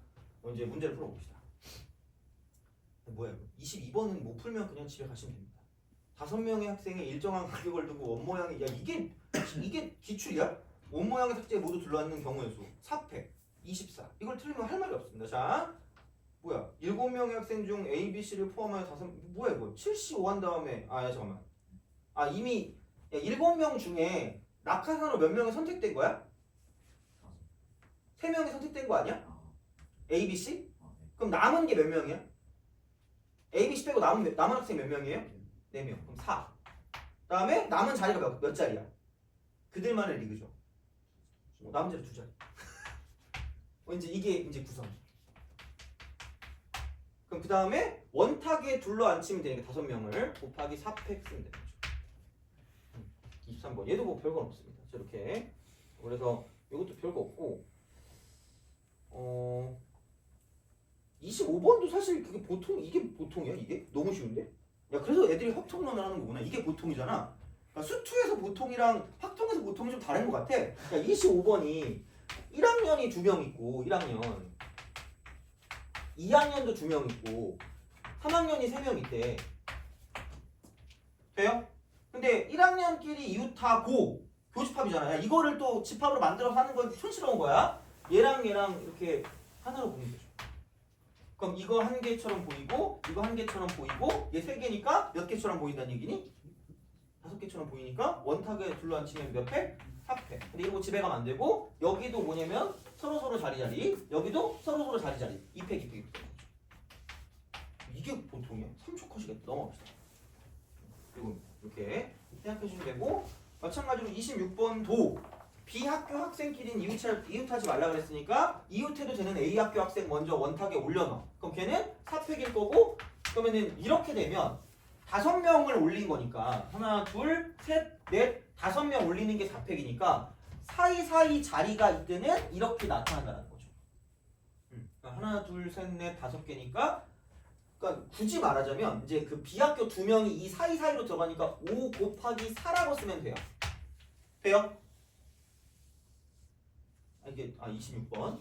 이제 문제를 풀어봅시다. 뭐야 이거? 22번은 못 풀면 그냥 집에 가시면 됩니다. 5명의 학생이 일정한 가격을 두고 원모양이 이게 기출이야? 원모양의 삭제에 모두 들어앉는 경우의 수 4패 24. 이걸 틀리면 할 말이 없습니다. 자, 뭐야? 7명의 학생 중 A, B, C를 포함하여 뭐야 이거? 75 한 다음에 잠깐만. 이미 7명 중에 낙하산으로 몇 명이 선택된 거야? 3명이 선택된 거 아니야? A, B, C? 그럼 남은 게 몇 명이야? A, B, C 빼고 남은 학생 몇 명이에요? 4명. 그럼 4. 다음에 남은 자리가 몇 자리야? 그들만의 리그죠. 남은 자리 2자리. 이제 이게 이제 구성. 그럼 그 다음에 원탁에 둘러앉히면 되니까 5명을 곱하기 4팩 쓰면 되죠. 23번. 얘도 뭐 별건 없습니다. 저렇게. 그래서 이것도 별거 없고 25번도 사실 이게 보통이야 이게? 너무 쉬운데? 야 그래서 애들이 확통론을 하는 거구나. 이게 보통이잖아. 그러니까 수투에서 보통이랑 확통에서 보통이 좀 다른 것 같아. 그러니까 25번이 1학년이 2명 있고 1학년 2학년도 2명 있고 3학년이 3명 있대. 돼요? 근데 1학년끼리 이웃하고 교집합이잖아. 야, 이거를 또 집합으로 만들어서 하는 건 촌스러운 거야. 얘랑 이렇게 하나로 보면 되죠. 그럼 이거 한 개처럼 보이고 이거 한 개처럼 보이고 얘 세 개니까 몇 개처럼 보인다는 얘기니? 5개처럼 보이니까 원탁에 둘러앉히면 몇 팩? 4팩. 근데 이거 집에 가면 안 되고 여기도 뭐냐면 서로 자리 여기도 서로 자리 2팩 2팩 이게 보통이야? 3초 컷이겠다. 넘어갑시다. 그리고 이렇게 생각해 주시면 되고 마찬가지로 26번도 B학교 학생끼리는 이웃하지 말라 그랬으니까 이웃해도 되는 A학교 학생 먼저 원탁에 올려넣어. 그럼 걔는 4팩일 거고 그러면은 이렇게 되면 5명을 올린 거니까 하나 둘 셋 넷 5명 올리는 게 4팩이니까 사이사이 자리가 있는 이렇게 나타난다는 거죠. 그러니까 하나 둘 셋 넷 5개니까 그러니까 굳이 말하자면 이제 그 B학교 2명이 이 사이사이로 들어가니까 5 곱하기 4라고 쓰면 돼요. 돼요? 이게 26번.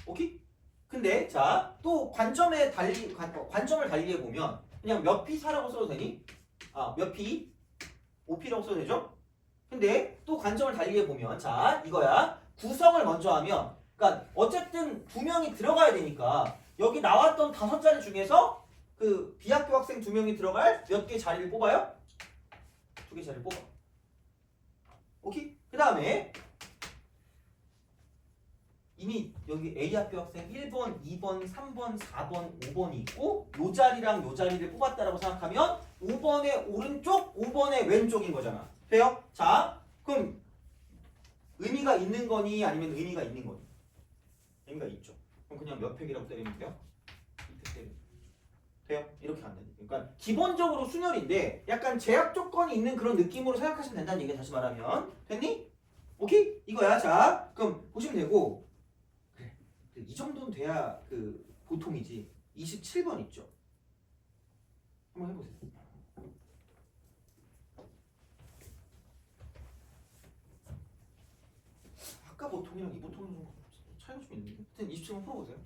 오케이? 근데 자, 또 관점을 달리해 보면 그냥 몇 P 4라고 써도 되니? 몇 P? 5P라고 써도 되죠? 근데 또 관점을 달리해 보면 자, 이거야. 구성을 먼저 하면 그러니까 어쨌든 2명이 들어가야 되니까 여기 나왔던 5자리 중에서 그 B학교 학생 2명이 들어갈 몇 개 자리를 뽑아요? 2개 자리를 뽑아. 오케이? 그 다음에 이미 여기 A학교 학생 1번, 2번, 3번, 4번, 5번이 있고 요 자리랑 요 자리를 뽑았다라고 생각하면 5번의 오른쪽, 5번의 왼쪽인 거잖아. 돼요? 자, 그럼 의미가 있는 거니 아니면 의미가 있는 거니? 의미가 있죠. 그럼 그냥 몇 팩이라고 때리면 돼요? 2팩 때리면 돼요? 이렇게 안 되니까. 그러니까 기본적으로 순열인데 약간 제약 조건이 있는 그런 느낌으로 생각하시면 된다는 얘기야. 다시 말하면 됐니? 오케이? 이거야. 자, 그럼 보시면 되고 이 정도는 돼야 그 보통이지. 27번 있죠. 한번 해보세요. 아까 보통이랑 이 보통은 좀 차이가 좀 있는데. 하여튼 27번 풀어보세요.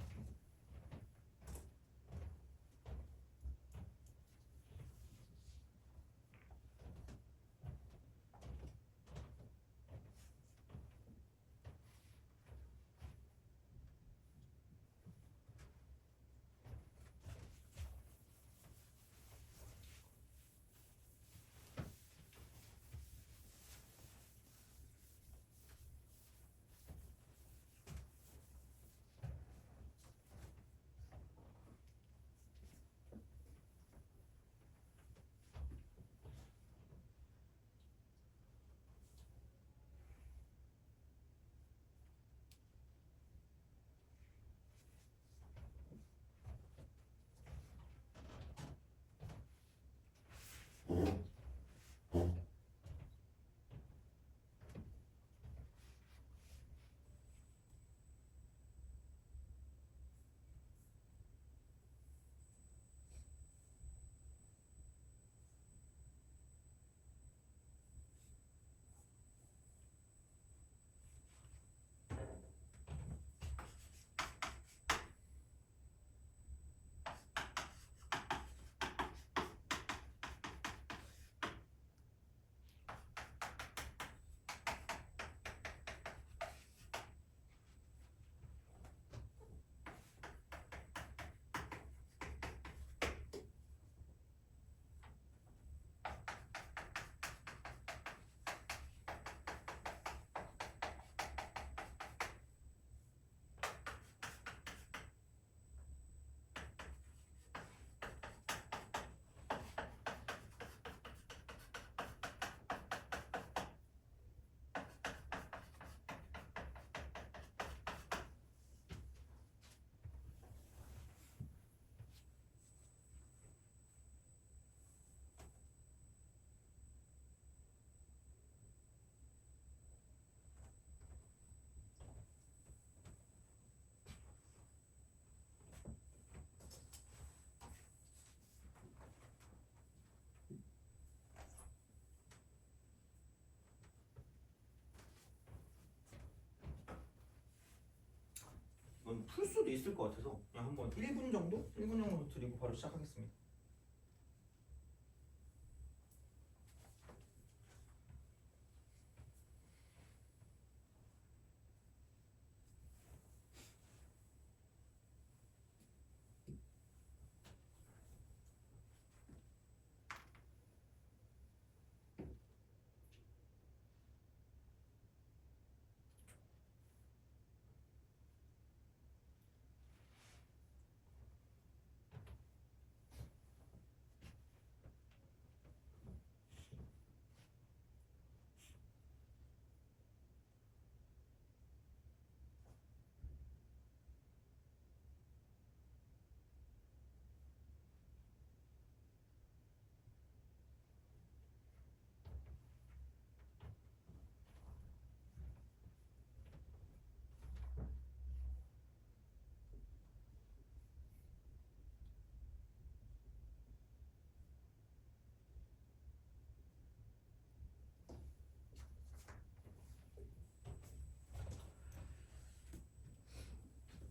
풀 수도 있을 것 같아서 그냥 한번 1분 정도 드리고 바로 시작하겠습니다.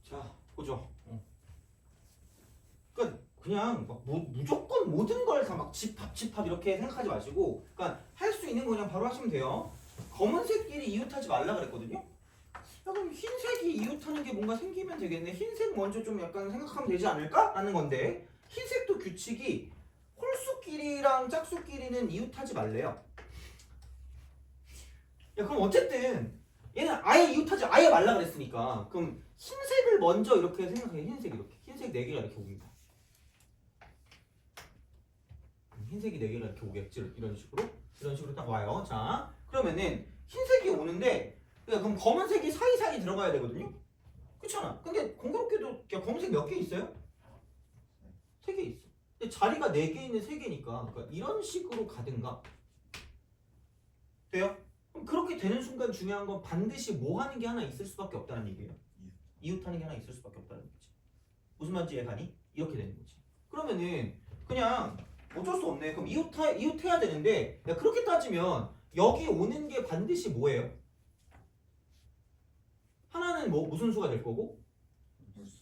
자, 보죠. 그러니까 그냥 막 무조건 모든 걸 다 막 집합 이렇게 생각하지 마시고, 그러니까 할 수 있는 거 그냥 바로 하시면 돼요. 검은색끼리 이웃하지 말라 그랬거든요. 야, 그럼 흰색이 이웃하는 게 뭔가 생기면 되겠네. 흰색 먼저 좀 약간 생각하면 되지 않을까? 라는 건데, 흰색도 규칙이 홀수끼리랑 짝수끼리는 이웃하지 말래요. 야, 그럼 어쨌든 얘는 아예 이웃하지 아예 말라 그랬으니까, 그럼 흰색을 먼저 이렇게 생각해. 흰색 이렇게. 흰색 4개가 이렇게 옵니다. 흰색이 4개가 이렇게 오겠지. 이런 식으로 딱 와요. 자, 그러면은 흰색이 오는데, 그럼 검은색이 사이사이 들어가야 되거든요. 그렇잖아. 근데 공교롭게도 검은색 몇 개 있어요? 3개 있어. 근데 자리가 4개 있는 3개니까, 그러니까 이런 식으로 가든가. 돼요? 그럼 그렇게 되는 순간 중요한 건 반드시 뭐 하는 게 하나 있을 수밖에 없다는 얘기예요. 이웃하는 게 하나 있을 수밖에 없다는 거지. 무슨 말인지 이해가니? 이렇게 되는 거지. 그러면은 그냥 어쩔 수 없네. 그럼 이웃해야 되는데, 야, 그렇게 따지면 여기 오는 게 반드시 뭐예요? 하나는 뭐 무슨 수가 될 거고,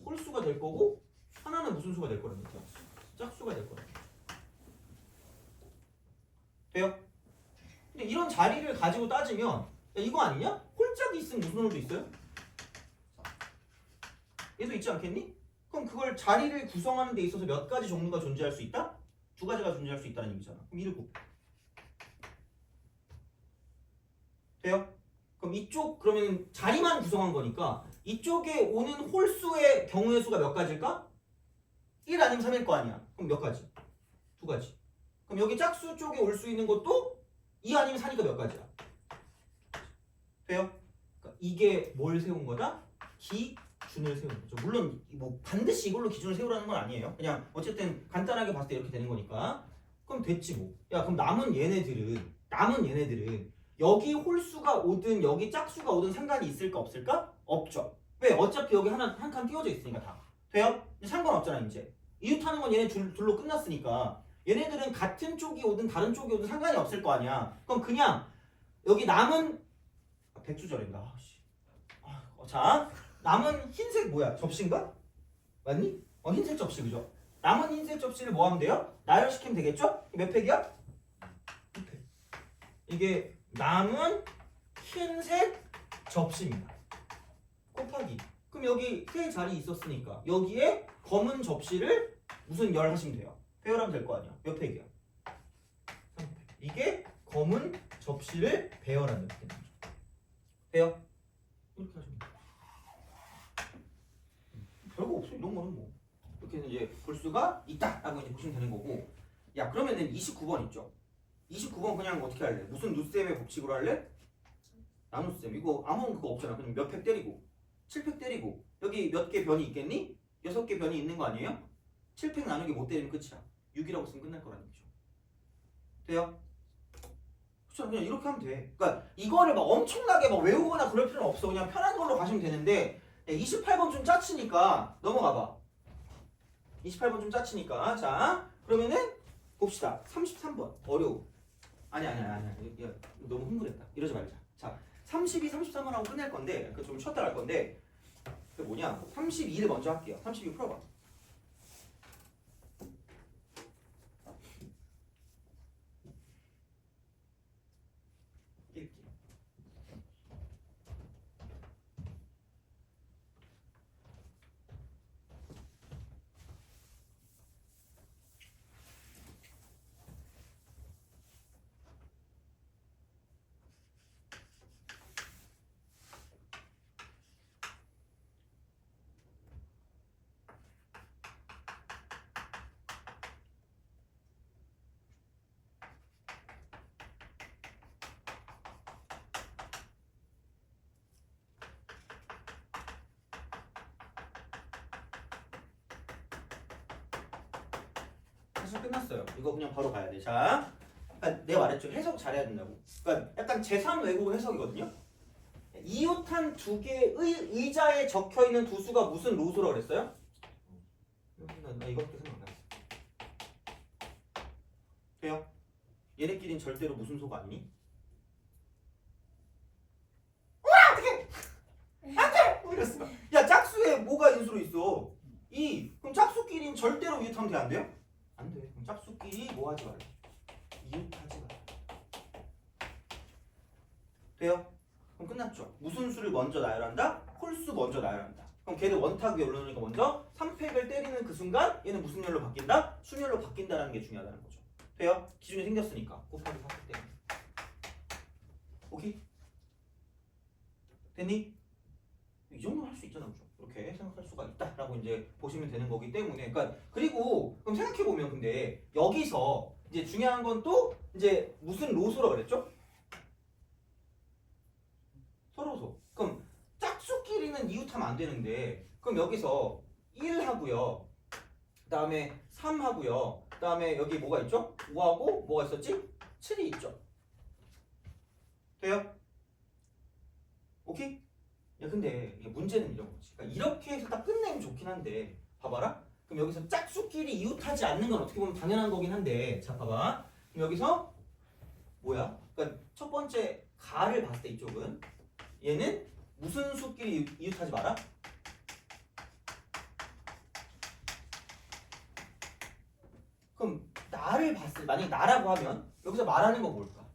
홀수가 될 거고, 하나는 무슨 수가 될 거라는 거죠? 짝수가 될 거라는 거죠. 돼요? 근데 이런 자리를 가지고 따지면, 야, 이거 아니냐? 홀짝이 있으면 무슨 홀도 있어요? 얘도 있지 않겠니? 그럼 그걸 자리를 구성하는 데 있어서 몇 가지 종류가 존재할 수 있다? 2가지가 존재할 수 있다는 얘기잖아. 그럼 7. 돼요? 그럼 이쪽 그러면 자리만 구성한 거니까 이쪽에 오는 홀수의 경우의 수가 몇 가지일까? 1 아니면 3일 거 아니야. 그럼 몇 가지? 2가지. 그럼 여기 짝수 쪽에 올 수 있는 것도 2 아니면 4니까 몇 가지야? 돼요? 그러니까 이게 뭘 세운 거다? 기준을 세우는 거죠. 물론 뭐 반드시 이걸로 기준을 세우라는 건 아니에요. 그냥 어쨌든 간단하게 봤을 때 이렇게 되는 거니까. 그럼 됐지 뭐. 야, 그럼 남은 얘네들은 여기 홀수가 오든 여기 짝수가 오든 상관이 있을까 없을까? 없죠. 왜? 어차피 여기 한 칸 띄워져 있으니까 다. 돼요? 상관없잖아 이제. 이웃하는 건 얘네 둘로 끝났으니까 얘네들은 같은 쪽이 오든 다른 쪽이 오든 상관이 없을 거 아니야. 그럼 그냥 여기 남은 백수절인가? 자, 남은 흰색 뭐야? 접시인가? 맞니? 흰색 접시 그죠? 남은 흰색 접시를 뭐 하면 돼요? 나열시키면 되겠죠? 몇 팩이야? 2팩. 이게 남은 흰색 접시입니다. 곱하기. 그럼 여기 세 자리 있었으니까 여기에 검은 접시를 무슨 열 하시면 돼요. 배열하면 될 거 아니야. 몇 팩이야? 3팩. 이게 검은 접시를 배열하는 거죠. 돼요? 이렇게 하시면 돼요. 별거 없어. 이런 거는 뭐 이렇게 해서 이제 볼 수가 있다라고 이제 보시면 되는 거고. 야, 그러면은 29번 있죠. 29번 그냥 어떻게 할래? 무슨 누쌤의 법칙으로 할래? 나눗셈. 이거 아무 그거 없잖아. 그냥 몇 팩 때리고 7팩 때리고 여기 몇 개 변이 있겠니? 6개 변이 있는 거 아니에요? 7팩 나누기 못 때리면 끝이야. 6이라고 쓰면 끝날 거라는 거죠. 돼요? 그렇죠. 그냥 이렇게 하면 돼. 그러니까 이거를 막 엄청나게 막 외우거나 그럴 필요는 없어. 그냥 편한 걸로 가시면 되는데 28번 좀 짜치니까 넘어가 봐. 28번 좀 짜치니까. 자, 그러면은 봅시다. 33번 어려워. 아니야. 야, 너무 흥분했다. 이러지 말자. 자, 32, 33번 하고 끝낼 건데 좀 쉬었다 갈 건데 그게 뭐냐? 32를 먼저 할게요. 32 풀어봐. 읽기. 사실 끝났어요. 이거 그냥 바로 가야 돼. 자, 그러니까 내가 말했죠. 해석 잘해야 된다고. 그러니까 약간 제3 외국 해석이거든요. 이웃한 두 개의 의자에 적혀 있는 두 수가 무슨 로수라고 그랬어요? 나 이것도 생각 안 났어. 돼요? 얘네끼린 절대로 무슨 소가 아니니? 이랬어. 야, 짝수에 뭐가 인수로 있어? 그럼 짝수끼리는 절대로 이웃하면 돼, 안 돼요? 안 돼. 그럼 짝수끼리 뭐 하지 말라? 이웃하지 말라. 돼요? 그럼 끝났죠. 무슨 수를 먼저 나열한다? 홀수 먼저 나열한다. 그럼 걔를 원탁 위에 올려놓으니까 먼저 3팩을 때리는 그 순간 얘는 무슨 열로 바뀐다? 순열로 바뀐다는 게 중요하다는 거죠. 돼요? 기준이 생겼으니까 곱하기 4팩 때리는. 오케이? 됐니? 이 정도는 할 수 있잖아, 그죠? 이렇게 생각할 수가 있다라고 이제 보시면 되는 거기 때문에, 그러니까 그리고 그럼 생각해 보면 근데 여기서 이제 중요한 건 또 이제 무슨 로수라고 그랬죠? 서로소. 그럼 짝수끼리는 이웃하면 안 되는데, 그럼 여기서 1 하고요, 그다음에 3 하고요, 그다음에 여기 뭐가 있죠? 5하고 뭐가 있었지? 7이 있죠. 돼요? 오케이? 야, 근데 이게 문제는 이런 거지. 그러니까 이렇게 해서 딱 끝내면 좋긴 한데, 봐봐라. 그럼 여기서 짝수끼리 이웃하지 않는 건 어떻게 보면 당연한 거긴 한데, 자, 봐봐. 그럼 여기서 뭐야? 그러니까 첫 번째 가를 봤을 때 이쪽은 얘는 무슨 수끼리 이웃하지 마라? 그럼 나를 봤을 때, 만약에 나라고 하면 여기서 말하는 건 뭘까?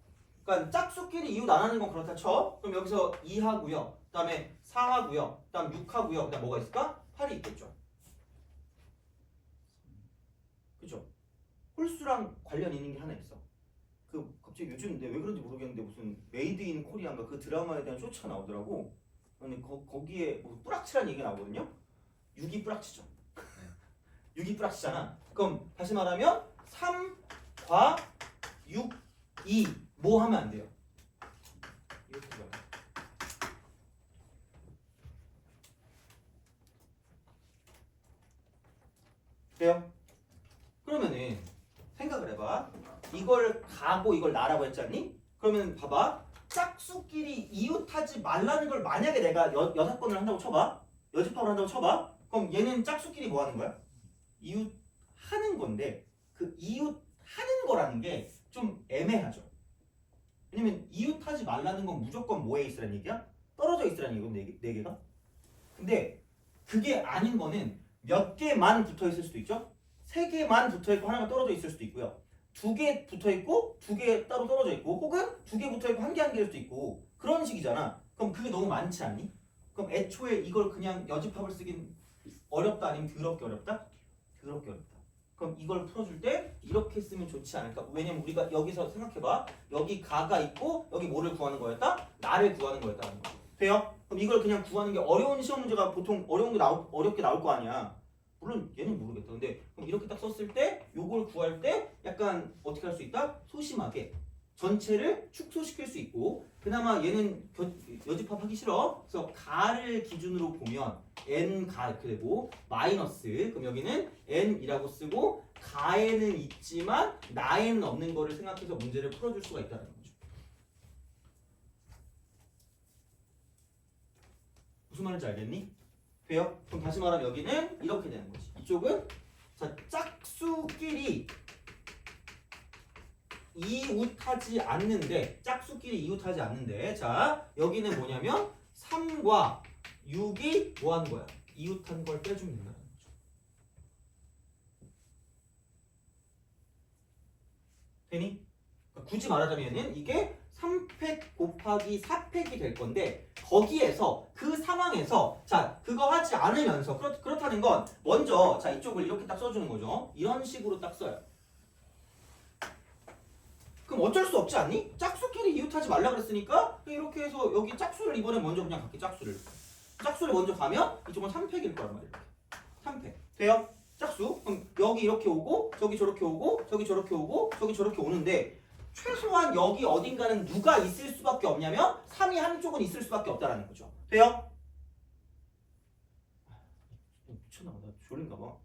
그러니까 짝수끼리 이웃 안 하는 건 그렇다 쳐. 그럼 여기서 2하고요. 그 다음에 4하고요. 그 다음 6하고요. 그 다음 뭐가 있을까? 8이 있겠죠. 그죠? 홀수랑 관련 있는 게 하나 있어. 그 갑자기 요즘 왜 그런지 모르겠는데 무슨 메이드 인 코리아인가 그 드라마에 대한 쇼츠가 나오더라고. 근데 거기에 뭐 뿌락치라는 얘기가 나오거든요. 6이 뿌락치죠. 6이 뿌락치잖아. 그럼 다시 말하면 3과 6, 2 뭐 하면 안 돼요? 이렇게 봐요. 돼요? 그러면은 생각을 해봐. 이걸 가고 이걸 나라고 했잖니? 그러면 봐봐. 짝수끼리 이웃하지 말라는 걸 만약에 내가 여사건을 한다고 쳐봐. 여집합을 한다고 쳐봐. 그럼 얘는 짝수끼리 뭐 하는 거야? 이웃하는 건데 그 이웃하는 거라는 게 좀 애매하죠. 왜냐면 이웃하지 말라는 건 무조건 뭐에 있으라는 얘기야? 떨어져 있으라는 얘기거든, 네 개가. 근데 그게 아닌 거는 몇 개만 붙어 있을 수도 있죠. 3개만 붙어 있고 하나가 떨어져 있을 수도 있고요. 2개 붙어 있고 2개 따로 떨어져 있고, 혹은 2개 붙어 있고 1개 한 개일 수도 있고, 그런 식이잖아. 그럼 그게 너무 많지 않니? 그럼 애초에 이걸 그냥 여집합을 쓰긴 어렵다, 아니면 더럽게 어렵다? 더럽게 어렵다. 그럼 이걸 풀어줄 때 이렇게 쓰면 좋지 않을까? 왜냐면 우리가 여기서 생각해봐. 여기 가가 있고 여기 뭐를 구하는 거였다? 나를 구하는 거였다는 거. 돼요? 그럼 이걸 그냥 구하는 게 어려운 시험 문제가 보통 어렵게 나올 거 아니야. 물론 얘는 모르겠다. 근데 그럼 이렇게 딱 썼을 때 요걸 구할 때 약간 어떻게 할 수 있다? 소심하게 전체를 축소시킬 수 있고, 그나마 얘는 여집합하기 싫어. 그래서 가를 기준으로 보면 n가 이렇게 되고, 마이너스, 그럼 여기는 n이라고 쓰고, 가에는 있지만 나에는 없는 거를 생각해서 문제를 풀어줄 수가 있다는 거죠. 무슨 말인지 알겠니? 돼요? 그럼 다시 말하면 여기는 이렇게 되는 거지. 이쪽은 자, 짝수끼리 이웃하지 않는데, 짝수끼리 이웃하지 않는데, 자 여기는 뭐냐면 3과 6이 뭐 하는 거야? 이웃한 걸 빼주면 된다는 거죠. 되니? 그러니까 굳이 말하자면은 이게 3팩 곱하기 4팩이 될 건데 거기에서 그 상황에서 자 그거 하지 않으면서 그렇다는 건 먼저 자 이쪽을 이렇게 딱 써주는 거죠. 이런 식으로 딱 써요. 그럼 어쩔 수 없지 않니? 짝수끼리 이웃하지 말라 그랬으니까 이렇게 해서 여기 짝수를 이번에 먼저 그냥 갈게. 짝수를 먼저 가면 이쪽은 3팩일 거란 말이야. 3팩 돼요? 짝수 그럼 여기 이렇게 오고 저기 저렇게 오고 저기 저렇게 오고 저기 저렇게 오는데 최소한 여기 어딘가는 누가 있을 수밖에 없냐면 3이 한쪽은 있을 수밖에 없다라는 거죠. 돼요? 미쳤나봐. 나 졸린가 봐.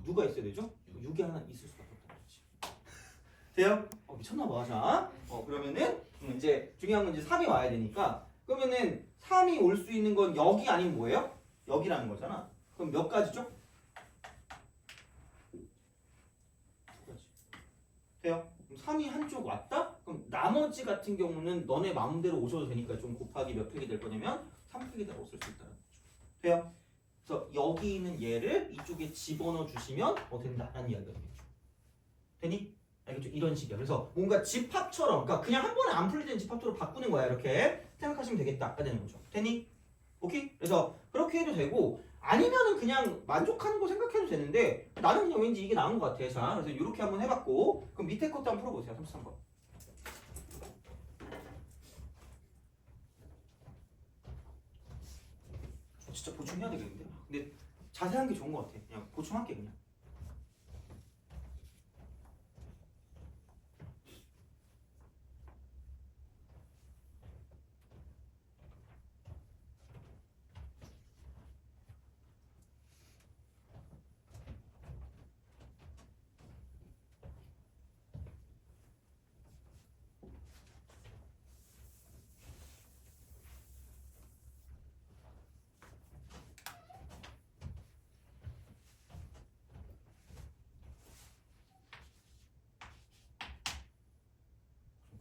누가 있어야 되죠? 6이 하나 있을 수밖에 없다는 거지. 돼요? 미쳤나봐. 자, 그러면은 이제 중요한 건 이제 3이 와야 되니까 그러면은 3이 올 수 있는 건 여기 아니면 뭐예요? 여기라는 거잖아. 그럼 몇 가지죠? 두 가지. 돼요? 3이 한쪽 왔다? 그럼 나머지 같은 경우는 너네 마음대로 오셔도 되니까 좀 곱하기 몇 팩이 될 거냐면 3팩이라고 쓸 수 있다는 거죠. 돼요? 그래서 여기 있는 얘를 이쪽에 집어넣어 주시면 된다라는 이야기가 되겠죠. 되니? 알겠죠? 이런 식이야. 그래서 뭔가 집합처럼 그러니까 그냥 한 번에 안 풀리는 집합처럼 바꾸는 거야. 이렇게 생각하시면 되겠다. 되는 거죠. 되니? 오케이? 그래서 그렇게 해도 되고 아니면은 그냥 만족하는 거 생각해도 되는데 나는 그냥 왠지 이게 나은 것 같아. 자, 그래서 이렇게 한번 해봤고 그럼 밑에 것도 한번 풀어보세요. 33번. 진짜 보충해야 되겠는데? 근데 자세한 게 좋은 것 같아. 그냥 보충할게 그냥.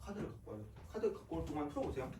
카드를 갖고 와요. 카드 갖고 올 동안 풀어보세요.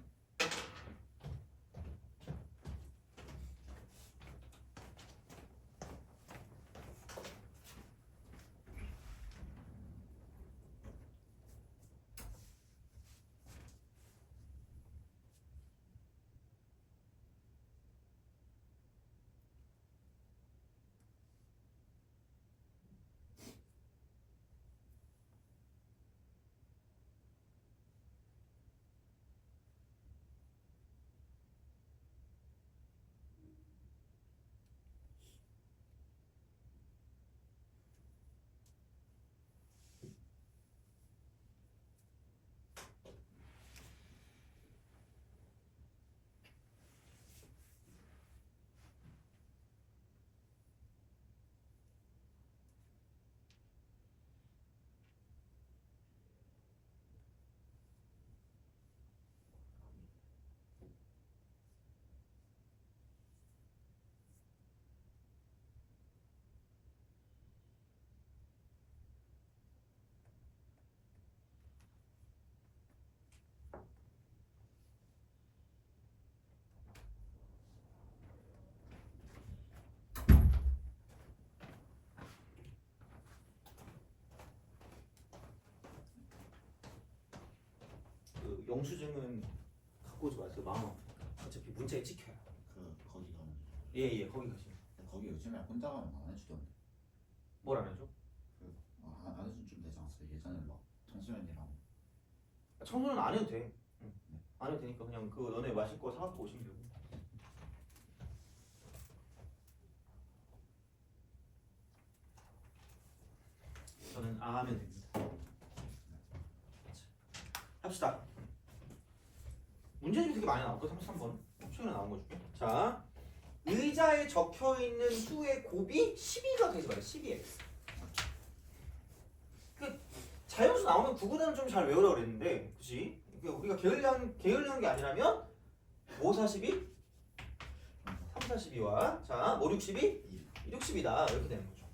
그 영수증은 갖고 오지 마세요. 마음 아프니까. 어차피 문자에 찍혀요. 거기 가면 예, 거기 가시면. 거기 요즘에 혼자 가면 안 해주던데. 뭘 안 해줘? 안 해준 좀 되지 않았어요? 예전에 막 청소년이랑 청소는 안 해도 돼. 응. 안 해도 되니까 그냥 그 너네 마실 거 사갖고 오시면 되고. 저는 하면 됩니다. 합시다. 문제집이 되게 많이 나왔고 33번 최근에 나온 거 중에. 자, 의자에 적혀있는 수의 곱이 12가 되지 말이야. 12x. 그 자연수 나오면 구구단을 좀 잘 외우라고 그랬는데 그치? 우리가 게을리한 게 아니라면 5, 42? 3, 42와 자, 5, 62? 2, 60이다 이렇게 되는 거죠.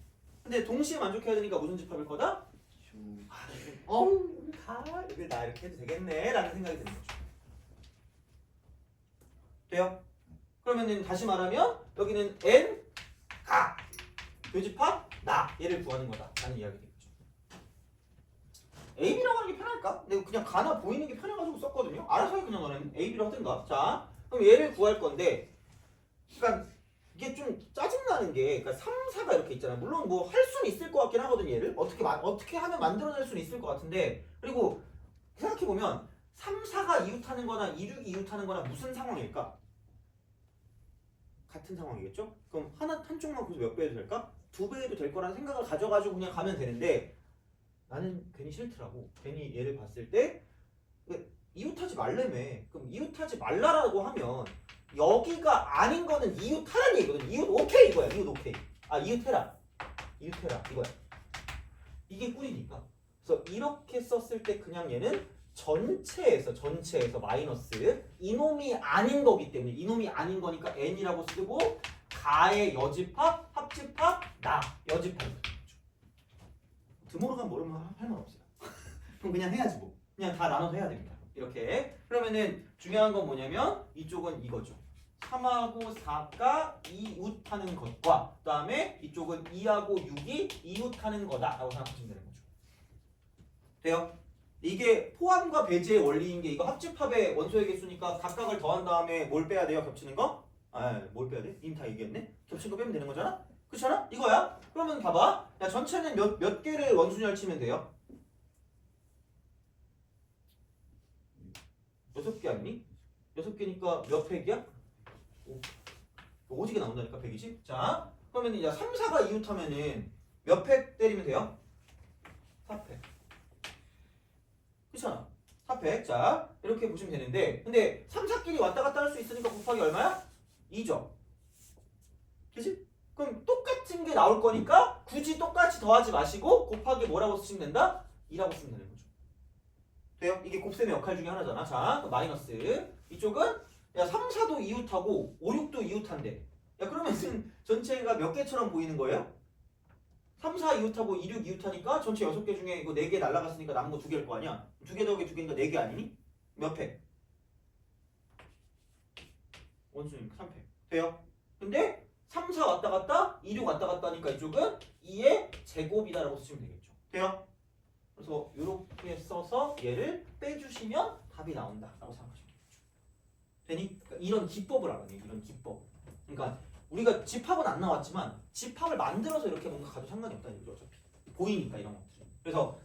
근데 동시에 만족해야 되니까 무슨 집합일 거다? 우리 가 이걸 나 이렇게 해도 되겠네 라는 생각이 드는 거죠. 돼요? 그러면은 다시 말하면 여기는 n 가 교집합 나 얘를 구하는 거다라는 이야기 되겠죠. A, B라고 하는 게 편할까? 근데 그냥 가나 보이는 게 편해가지고 썼거든요. 알아서 해 그냥 너는 A, B로 하든가. 자, 그럼 얘를 구할 건데, 그러니까 이게 좀 짜증나는 게, 그러니까 3, 4가 이렇게 있잖아. 물론 뭐 할 수는 있을 것 같긴 하거든 얘를. 어떻게 하면 만들어낼 수는 있을 것 같은데, 그리고 생각해 보면 3, 4가 이웃하는 거나 2, 6이 이웃하는 거나 무슨 상황일까? 같은 상황이겠죠? 그럼 한쪽만 그래서 몇 배 해도 될까? 2배 해도 될 거라는 생각을 가져가지고 그냥 가면 되는데 나는 괜히 싫더라고. 괜히 얘를 봤을 때 이웃하지 말래며. 그럼 이웃하지 말라라고 하면 여기가 아닌 거는 이웃하라는 얘기거든. 이웃 오케이 이거야. 이웃 오케이. 아 이웃해라. 이웃해라 이거야. 이게 꿀이니까. 그래서 이렇게 썼을 때 그냥 얘는 전체에서 마이너스 이놈이 아닌 거기 때문에 이놈이 아닌 거니까 n이라고 쓰고 가의 여집합, 합집합, 나 여집합이거든요. 드모르간 모르면 할 말 없어요. 그럼 그냥 해야지 뭐. 그냥 다 나눠서 해야 됩니다. 이렇게. 그러면은 중요한 건 뭐냐면 이쪽은 이거죠. 3하고 4가 이웃하는 것과 그 다음에 이쪽은 2하고 6이 이웃하는 거다라고 생각하시면 되는 거죠. 돼요? 이게 포함과 배제의 원리인 게 이거 합집합의 원소의 개수니까 각각을 더한 다음에 뭘 빼야 돼요? 겹치는 거? 뭘 빼야 돼? 이미 다 얘기했네? 겹친 거 빼면 되는 거잖아? 그렇잖아? 이거야? 그러면 봐봐. 야, 전체는 몇 개를 원순위를 치면 돼요? 6개 아니니? 6개니까 몇 팩이야? 오지게 나온다니까 120? 자, 그러면 이제 3, 4가 이웃하면은 몇 팩 때리면 돼요? 4팩. 그렇잖아. 4팩. 자, 이렇게 보시면 되는데 근데 3, 4끼리 왔다 갔다 할 수 있으니까 곱하기 얼마야? 2죠. 그치? 그럼 똑같은 게 나올 거니까 굳이 똑같이 더하지 마시고 곱하기 뭐라고 쓰시면 된다? 2라고 쓰면 되는 거죠. 돼요? 이게 곱셈의 역할 중에 하나잖아. 자, 마이너스. 이쪽은 야 3, 4도 이웃하고 5, 6도 이웃한대. 야 그러면 전체가 몇 개처럼 보이는 거예요? 3, 4 이웃하고 2, 6 이웃하니까 전체 6개 중에 이거 4개 날라갔으니까 남은 거 2개일 거 아니야? 2개 더하기 2개니까 4개 아니니? 몇 팩? 원수니까 3팩. 돼요? 근데 3, 4 왔다 갔다 2, 6 왔다 갔다 하니까 이쪽은 2의 제곱이다라고 쓰시면 되겠죠. 돼요? 그래서 이렇게 써서 얘를 빼주시면 답이 나온다라고 생각하시면 되겠죠. 되니? 그러니까 이런 기법을 알아야 돼요. 이런 기법. 그러니까 우리가 집합은 안 나왔지만 집합을 만들어서 이렇게 뭔가 가도 상관이 없다는 얘기죠. 어차피 보이니까 이런 것들이. 그래서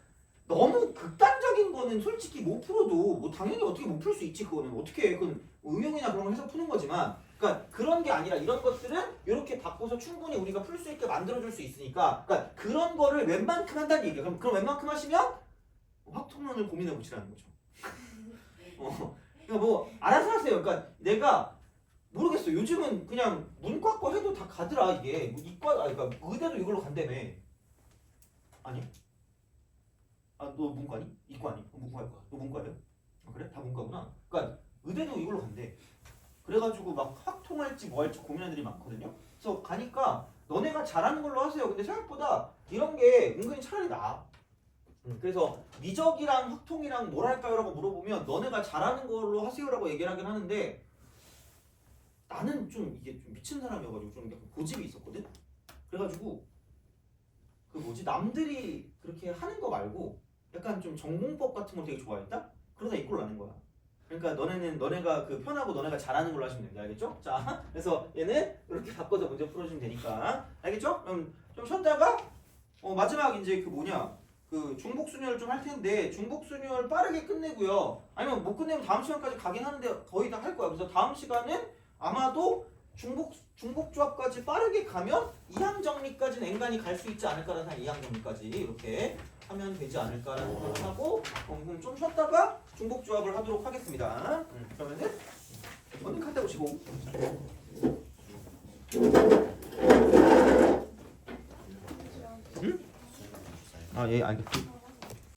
너무 극단적인 거는 솔직히 못 풀어도 뭐 당연히 어떻게 못 풀 수 있지. 그거는 어떻게 해. 그건 응용이나 그런 걸 해서 푸는 거지만 그러니까 그런 게 아니라 이런 것들은 이렇게 바꿔서 충분히 우리가 풀 수 있게 만들어줄 수 있으니까 그러니까 그런 거를 웬만큼 한다는 얘기예요. 그럼 웬만큼 하시면 확통론을 고민해 보시라는 거죠. 그러니까 뭐 알아서 하세요. 그러니까 내가 모르겠어. 요즘은 그냥 문과 거 해도 다 가더라 이게. 뭐 이과 그러니까 의대도 이걸로 간다며. 아니? 아 너 문과니? 이과 아니? 문과일 거야. 너 문과예요? 아, 그래? 다 문과구나. 그러니까 의대도 이걸로 간대. 그래가지고 막 학통할지 뭐 할지 고민하는 애들이 많거든요. 그래서 가니까 너네가 잘하는 걸로 하세요. 근데 생각보다 이런 게 은근히 차라리 나아. 그래서 미적이랑 확통이랑 뭘 할까요? 라고 물어보면 너네가 잘하는 걸로 하세요라고 얘기를 하긴 하는데 나는 좀 이게 좀 미친 사람이어가지고 좀 약간 고집이 있었거든. 그래가지고 그 뭐지 남들이 그렇게 하는 거 말고 약간 좀 전공법 같은 거 되게 좋아했다. 그러다 이꼴로 나는 거야. 그러니까 너네가 그 편하고 너네가 잘하는 걸로 하시면 됩니다. 알겠죠? 자, 그래서 얘는 이렇게 바꿔서 문제 풀어주면 되니까 알겠죠? 그럼 좀 쉬었다가 마지막 이제 그 뭐냐 그 중복순열 좀 할 텐데 중복순열 빠르게 끝내고요. 아니면 못 끝내면 다음 시간까지 가긴 하는데 거의 다 할 거야. 그래서 다음 시간은 아마도 중복조합까지 빠르게 가면 이항 정리까지는 앵간히 갈 수 있지 않을까라는 생각. 이항 정리까지 이렇게 하면 되지 않을까라는 생각을 하고 그럼 좀 쉬었다가 중복조합을 하도록 하겠습니다. 그러면은 언니 카드 보시고. 응? 아 예 알겠습니다.